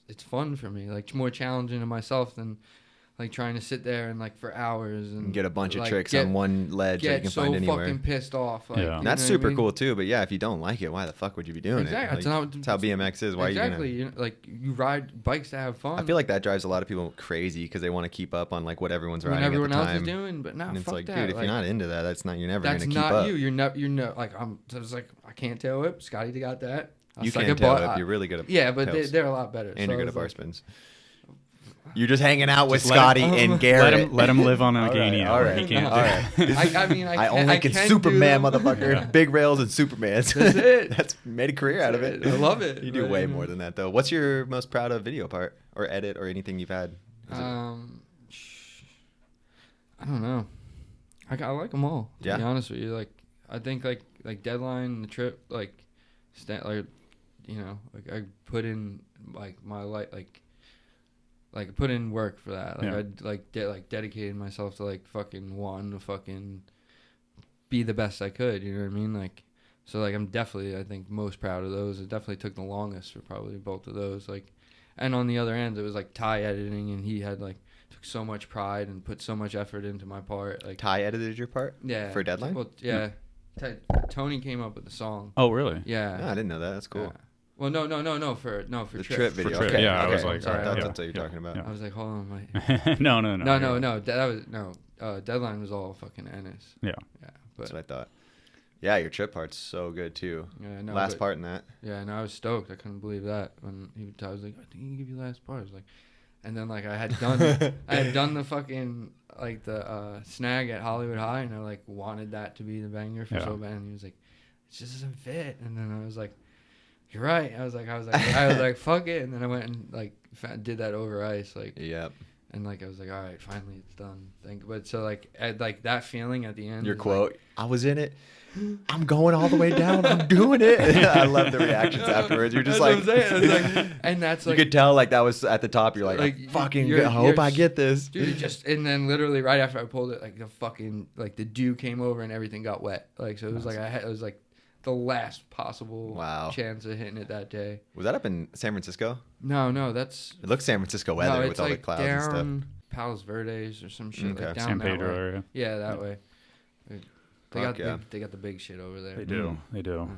it's fun for me. Like more challenging to myself than like trying to sit there and like for hours and Get a bunch of like, tricks get- on one ledge that you get can so find anywhere. fucking pissed off. Like, Yeah. you And know that's what I super mean? cool too. But yeah, if you don't like it, why the fuck would you be doing Exactly. it? Like, that's how BMX is. Why exactly. are you You know, like you ride bikes to have fun. gonna? I feel like that drives a lot of people crazy because they want to keep up on like what everyone's when riding everyone at the else time. is doing, but no, and it's fuck like, that. dude, if like, you're not into that, you're never that's gonna keep not up. you. You're not like I'm. So it's like I can't tail whip. Scotty got that. You suck can't at tail bar- whip. You're really good at Yeah, but tails. they're a lot better. and So you're good it's at bar like, spins. You're just hanging out with Just let Scotty him- and Garrett. Let him live on All right, Agania. all where right, he can't all do- right. I mean, I only can do Superman, them. motherfucker. Yeah. Big rails and Supermans. That's it. That's made a career out of it. I love it. You do but, way more than that, though. What's your most proud of video part or edit or anything you've had? Is it- I don't know. I like them all. To Yeah. be honest with you, like I think like Deadline, the trip, like you know, like I put in like my life, like put in work for that. Like Yeah. I dedicated myself to like fucking wanting to fucking be the best I could. You know what I mean? Like, so like I'm definitely I think most proud of those. It definitely took the longest for probably both of those. Like, and on the other end, it was like Ty editing, and he had like took so much pride and put so much effort into my part. Like, Ty edited your part? yeah, For Deadline? Well, yeah. Tony came up with the song. Oh, really? Yeah. No, I didn't know that. That's cool. Yeah. Well, no, for The Trip. trip video. Trip, Okay. yeah, I okay. was like, sorry, That's yeah, what you're talking about. yeah. I was like, hold on, no. no. That was no. Deadline was all fucking Ennis. Yeah. Yeah, That's but what I thought. Yeah, your trip part's so good, too. yeah, no. Last but, part in that. Yeah, and I was stoked. I couldn't believe that when I was like, I think he can give you last part. I was like, and then like I had done the fucking like the snag at Hollywood High, and I like wanted that to be the banger for so bad. And he was like, it just doesn't fit. And then I was like, you're right. I was like, fuck it. And then I went and like did that over ice, like, Yep. and like I was like, all right, finally it's done. But so like like that feeling at the end. Your is, quote, like, I was in it. I'm going all the way down. I'm doing it. I love the reactions afterwards. You're just that's like, what I'm saying. It's like, and that's you like, could tell like that was at the top. You're like, Like, fucking, you're- I hope you're- I get this. dude, just and then literally right after I pulled it, like the fucking like the dew came over and everything got wet. Like so it was like it was like the last possible Wow. chance of hitting it that day. Was that up in San Francisco? No, that's It looks San Francisco weather no, with it's all like the clouds and stuff. down Palos Verdes or some shit Okay. like down San that Pedro way. area. Yeah, that way. They Fuck got yeah. they got the big shit over there. They do. Mm. They do.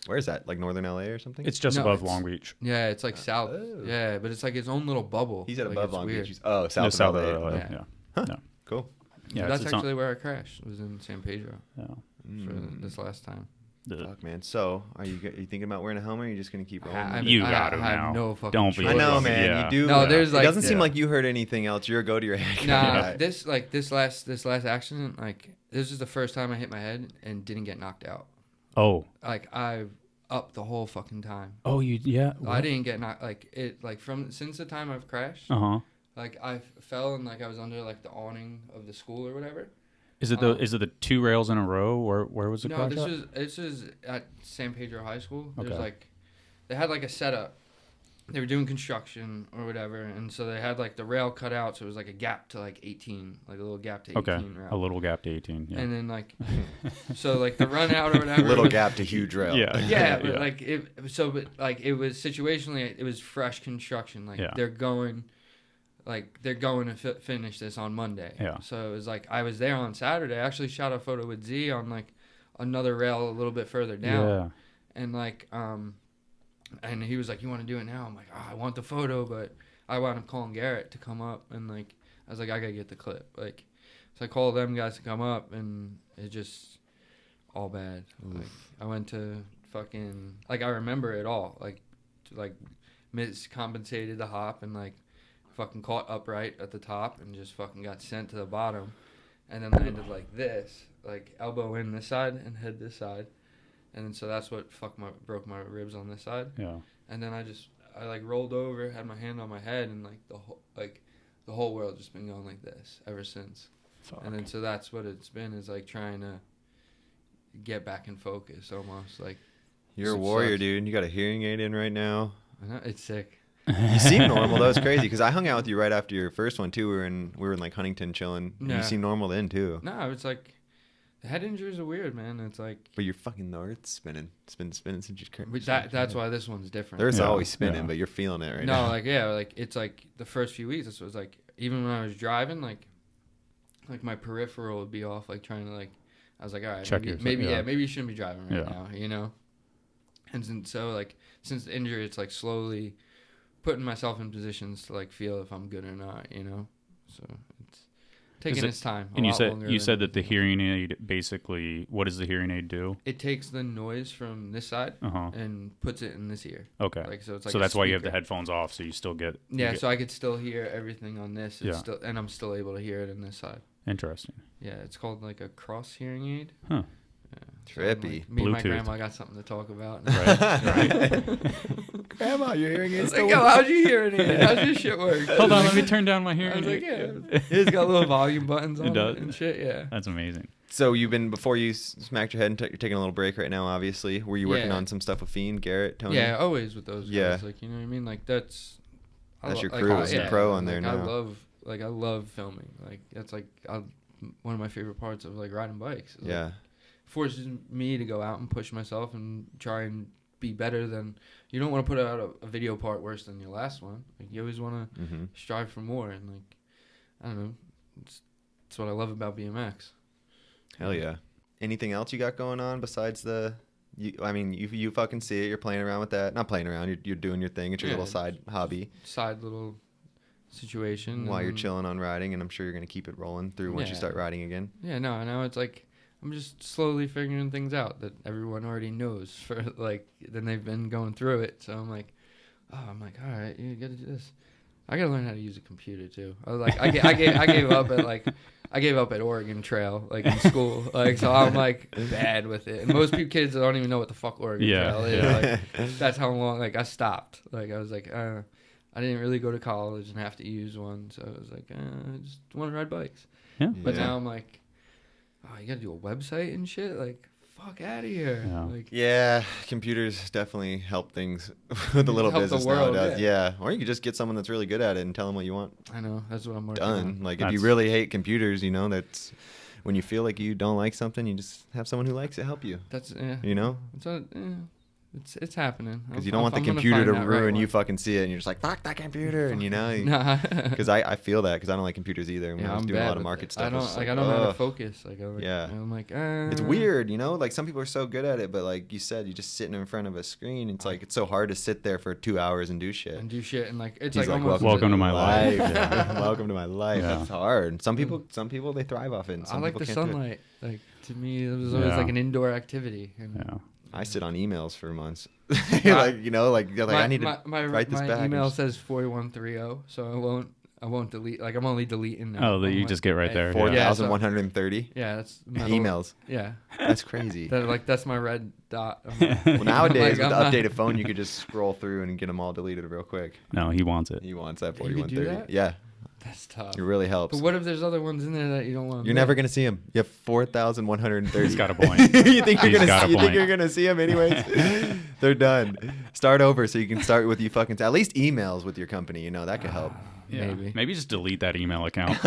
Where is that? Like northern LA or something? It's just No, above it's- Long Beach. Yeah, it's like south. Oh. Yeah, but it's like its own little bubble. He's at like, above it's Long weird. Beach. South No, of south LA. of LA. Yeah. Yeah. Huh. No. Cool. Yeah. That's it's on- actually where I crashed. Was in San Pedro yeah. for Mm. this last time. Fuck, man. So, are you thinking about wearing a helmet? Or are you just gonna keep rolling? I You I got to have now. no fucking Don't be. choice. I know, fucking- man. yeah. You do. No, there's it like- doesn't seem yeah. like you heard anything else. You're a go to your head. Nah, guy. this last accident, like this is the first time I hit my head and didn't get knocked out. Oh. Like I up the whole fucking time. Oh, you. Yeah. I didn't get knocked like it like from since the time I've crashed. Uh huh. Like I fell and like I was under like the awning of the school or whatever. Is it the two rails in a row, or where was the No, crash? this is at San Pedro High School. There's Okay. like they had like a setup. They were doing construction or whatever, and so they had like the rail cut out, so it was like a gap to like 18, like a little gap to 18. Okay. Route. A little gap to 18. Yeah. And then like, so like the run out or whatever. Little was- gap to huge rail. Yeah. Yeah, but like but like it was situationally, it was fresh construction. Like Yeah. they're going to finish this on Monday. Yeah. So it was like I was there on Saturday. I actually shot a photo with Z on like another rail a little bit further down. Yeah. And like and he was like, you want to do it now? I'm like, oh, I want the photo, but I wound up calling Garrett to come up, and like I was like, I gotta get the clip. Like so I called them guys to come up, and it just all bad. Like I went to fucking like I remember it all. Like miscompensated the hop and like fucking caught upright at the top and just fucking got sent to the bottom, and then landed like this, like elbow in this side and head this side. And then so that's what broke my ribs on this side. Yeah. And then I like rolled over, had my hand on my head, and like the whole world just been going like this ever since. Fuck. And then so that's what it's been, is like trying to get back in focus almost. Like You're a Some warrior, sucks. dude. You got a hearing aid in right now. I know it's sick. You seem normal though. It's crazy because I hung out with you right after your first one too. We were in like Huntington chilling. Yeah. You seem normal then too. No, it's like the head injuries are weird, man. It's like But you're fucking the earth's spinning. It's been spinning since you came. that's why this one's different. There's Yeah, always spinning, yeah. but you're feeling it right no, now. like yeah, like it's like the first few weeks. It was like even when I was driving, like my peripheral would be off, like trying to like. I was like, all right, Check maybe, yourself, maybe yeah. maybe you shouldn't be driving right Yeah. now, you know. And so like since the injury, it's like slowly putting myself in positions to like feel if I'm good or not, you know. So it taking its time. And you said that the hearing aid basically, what does the hearing aid do? It takes the noise from this side and puts it in this ear. Okay. Like so, it's like so that's why you have the speaker. headphones off, so you still get. So I could still hear everything on this. It's Yeah. still, and I'm still able to hear it in this side. Interesting. Yeah, it's called like a cross hearing aid. Huh. Yeah. Trippy. Like, me and my Bluetooth. grandma got something to talk about. Right. Grandma, your hearing It's aid's like, still yo, how's your hearing aid? How's your shit work? Hold on, let me turn down my I hearing was like, aid. yeah. It's got little volume buttons on does? it and shit. Yeah. That's amazing. So you've been, before you smacked your head and you're taking a little break right now, obviously. Were you working Yeah. on some stuff with Fiend, Garrett, Tony? Yeah, always with those guys. Yeah. Like, you know what I mean? Like that's Your crew is a pro on there like, now. I love filming. Like that's like one of my favorite parts of like riding bikes. Like, Yeah. forces me to go out and push myself and try and be better than. You don't want to put out a video part worse than your last one. Like you always want to strive for more, and like I don't know, it's what I love about BMX. Hell yeah. Anything else you got going on besides the? You fucking see it. You're playing around with that. Not playing around. You're doing your thing. It's your little side hobby Side little situation while you're chilling on riding, and I'm sure you're gonna keep it rolling through once you start riding again. Yeah, no, I know. It's like I'm just slowly figuring things out that everyone already knows for like, then they've been going through it. So I'm like, all right, you gotta do this. I gotta learn how to use a computer too. I was like, I gave up at like, I gave up at Oregon Trail like in school. Like, so I'm like bad with it. And most kids don't even know what the fuck Oregon Trail is. Like, that's how long, like I stopped. Like I was like, I didn't really go to college and have to use one. So I was like, I just want to ride bikes. Yeah. But now I'm like, oh, you gotta do a website and shit. Like, fuck out of here. Yeah. Like, Yeah, computers definitely help things with a little Help the business world, nowadays. yeah. Yeah, or you could just get someone that's really good at it and tell them what you want I know that's what I'm working done. on. Like if you really hate computers, that's when you feel like you don't like something, you just have someone who likes it help you. That's yeah. You know, It's happening. because you don't want the computer to ruin you. Fucking see it, and you're just like, fuck that computer, and Nah. because I feel that because I don't like computers either. When I was I'm doing a bad lot of with market it. stuff, I don't was just I don't know how to ugh. focus. Yeah. I'm like, It's weird, like some people are so good at it, but like you said, you're just sitting in front of a screen. It's like it's so hard to sit there for 2 hours and do shit. and do shit and like it's He's like like, almost welcome to my life. Yeah. Welcome to my life. Yeah. That's hard. Some people they thrive off it. And I some like people the can't do it. sunlight. Like to me, it was always Yeah. like an indoor activity. And Yeah. I sit on emails for months. You're like I need to write this my back. email says 4130, so I won't delete. Like I'm only deleting now. Oh, that you just get right there. Four Yeah. thousand 4,130 Yeah, that's emails. Yeah, That's crazy. that's my red dot. Well, nowadays Like, with I'm the not- updated phone, you could just scroll through and get them all deleted real quick. No, he wants it. He wants that You could do 4130. that? Yeah, That's tough. it really helps. But what if there's other ones in there that you don't want? You're never gonna see him. You have 4,130. He's got a point. You think He's got a you think point. you're gonna see them anyways? They're done. Start over so you can start with you fucking at least emails with your company. That could help. Yeah. Maybe just delete that email account.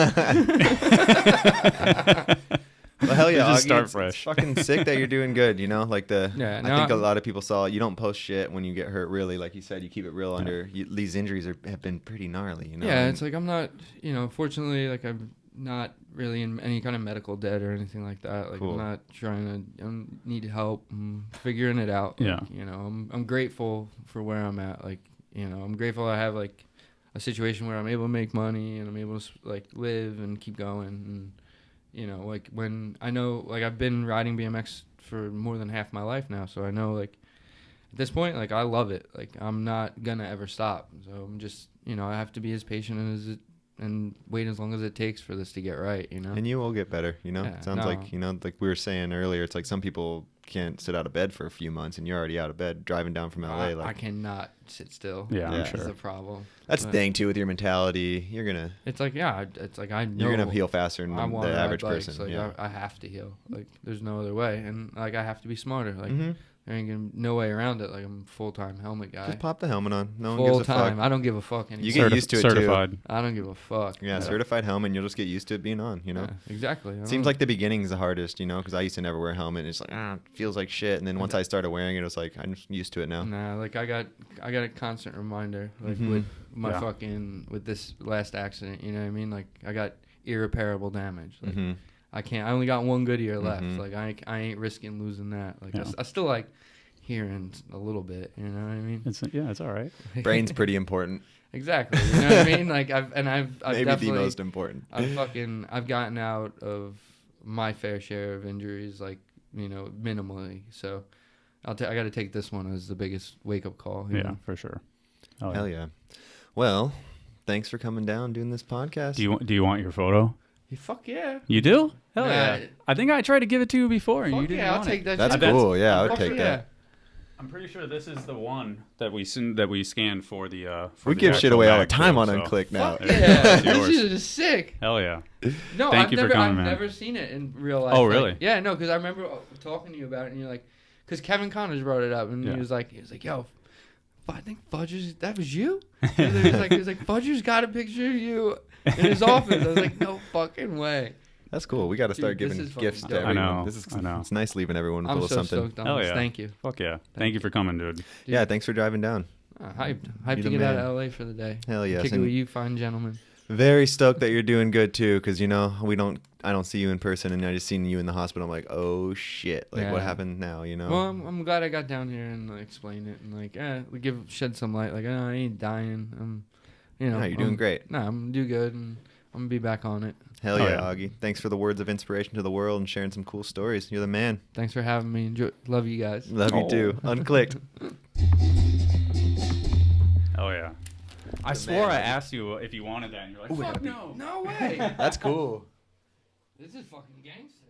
Well, hell yeah, Just Augie, start it's fresh. fucking sick that you're doing good. Like Yeah, I no, think a I'm- lot of people saw you don't post shit when you get hurt. Really, like you said, you keep it real under. These injuries have been pretty gnarly. Yeah, it's like I'm not. Fortunately, like I'm not really in any kind of medical debt or anything like that. Like Cool. I'm not trying to. I need help. I'm figuring it out. Yeah. Like, I'm grateful for where I'm at. Like I'm grateful I have like a situation where I'm able to make money and I'm able to like live and keep going. And like when I know like I've been riding BMX for more than half my life now, so I know like at this point like I love it. Like I'm not gonna ever stop. So I'm just I have to be as patient and wait as long as it takes for this to get right. And you will get better. Yeah, It sounds like like we were saying earlier. It's like some people can't sit out of bed for a few months, and you're already out of bed driving down from LA. I cannot sit still. Yeah, I'm That's sure. the problem. That's the But thing too with your mentality. You're gonna It's like it's like I know you're gonna heal faster than I the want average bikes. person. Like Yeah. I have to heal. Like there's no other way, and like I have to be smarter. Like Mhm. there ain't gonna no way around it. Like I'm a full-time helmet guy. Just pop the helmet on. No one Full gives a time. fuck. I don't give a fuck anymore. You get used to it too. certified. I don't give a fuck. Yeah, certified helmet. And you'll just get used to it being on. Yeah, exactly. I Seems don't- like the beginning's the hardest, because I used to never wear a helmet. And it's like, it feels like shit. And then once I started wearing it, it was like, I'm just used to it now. Nah, like I got a constant reminder, like Mhm. with my Yeah. with this last accident. You know what I mean? Like I got irreparable damage. Like Mhm. I only got one good ear left. Mhm. Like I ain't risking losing that. Like Yeah. I still like hearing a little bit. You know what I mean? It's all right. Brain's pretty important. Exactly. You know what I mean? Like I've Maybe definitely, the most important. I've gotten out of my fair share of injuries, like, you know, minimally. So I got to take this one as the biggest wake up call. You know? For sure. Oh, Hell yeah. Well, thanks for coming down doing this podcast. Do you want your photo? Fuck yeah. You do? Hell Nah. yeah. I think I tried to give it to you before and Fuck you didn't yeah, I'll want take it. that. That's shit. cool. Yeah, I would Fuck take yeah. that. I'm pretty sure this is the one that we scanned for the. For We the give shit actual away all the bag, time too, on so- Unclicked now. Fuck There you yeah. go. It's This yours. shit is sick. Hell yeah. No, Thank you for coming, I've man. never seen it in real life. Oh, Like, really? yeah, no, because I remember talking to you about it, and you're like, because Kevin Connors brought it up, and Yeah. he was like, yo, I think Fudger's, that was you? He was like, Fudger's got a picture of you in his office. I was like, no fucking way. That's cool. We got to Dude, start this giving is fucking gifts to dope. everyone. I know, This is I know. It's nice leaving everyone I'm full of so something. stoked on Hell this. yeah. Thank you. Fuck yeah. Thank you for coming, dude. Yeah, thanks for driving down. Hyped You to the get out man. of LA for the day. Hell yes. Kick it And with you fine gentlemen. very stoked that you're doing good too, because you know I don't see you in person, and I just seen you in the hospital. I'm like, oh shit, like what Yeah. happened now? You know? Well, I'm glad I got down here and explained it and we shed some light. Like, I ain't dying. You know, No, you're doing great. No, I'm do good, and I'm gonna be back on it. Hell Oh, yeah, yeah. Augie. Thanks for the words of inspiration to the world and sharing some cool stories. You're the man. Thanks for having me. Love you guys. Love you too. Unclicked. Hell yeah. I The swore man. I asked you if you wanted that, and you're like, fuck no. No way. That's cool. This is fucking gangster.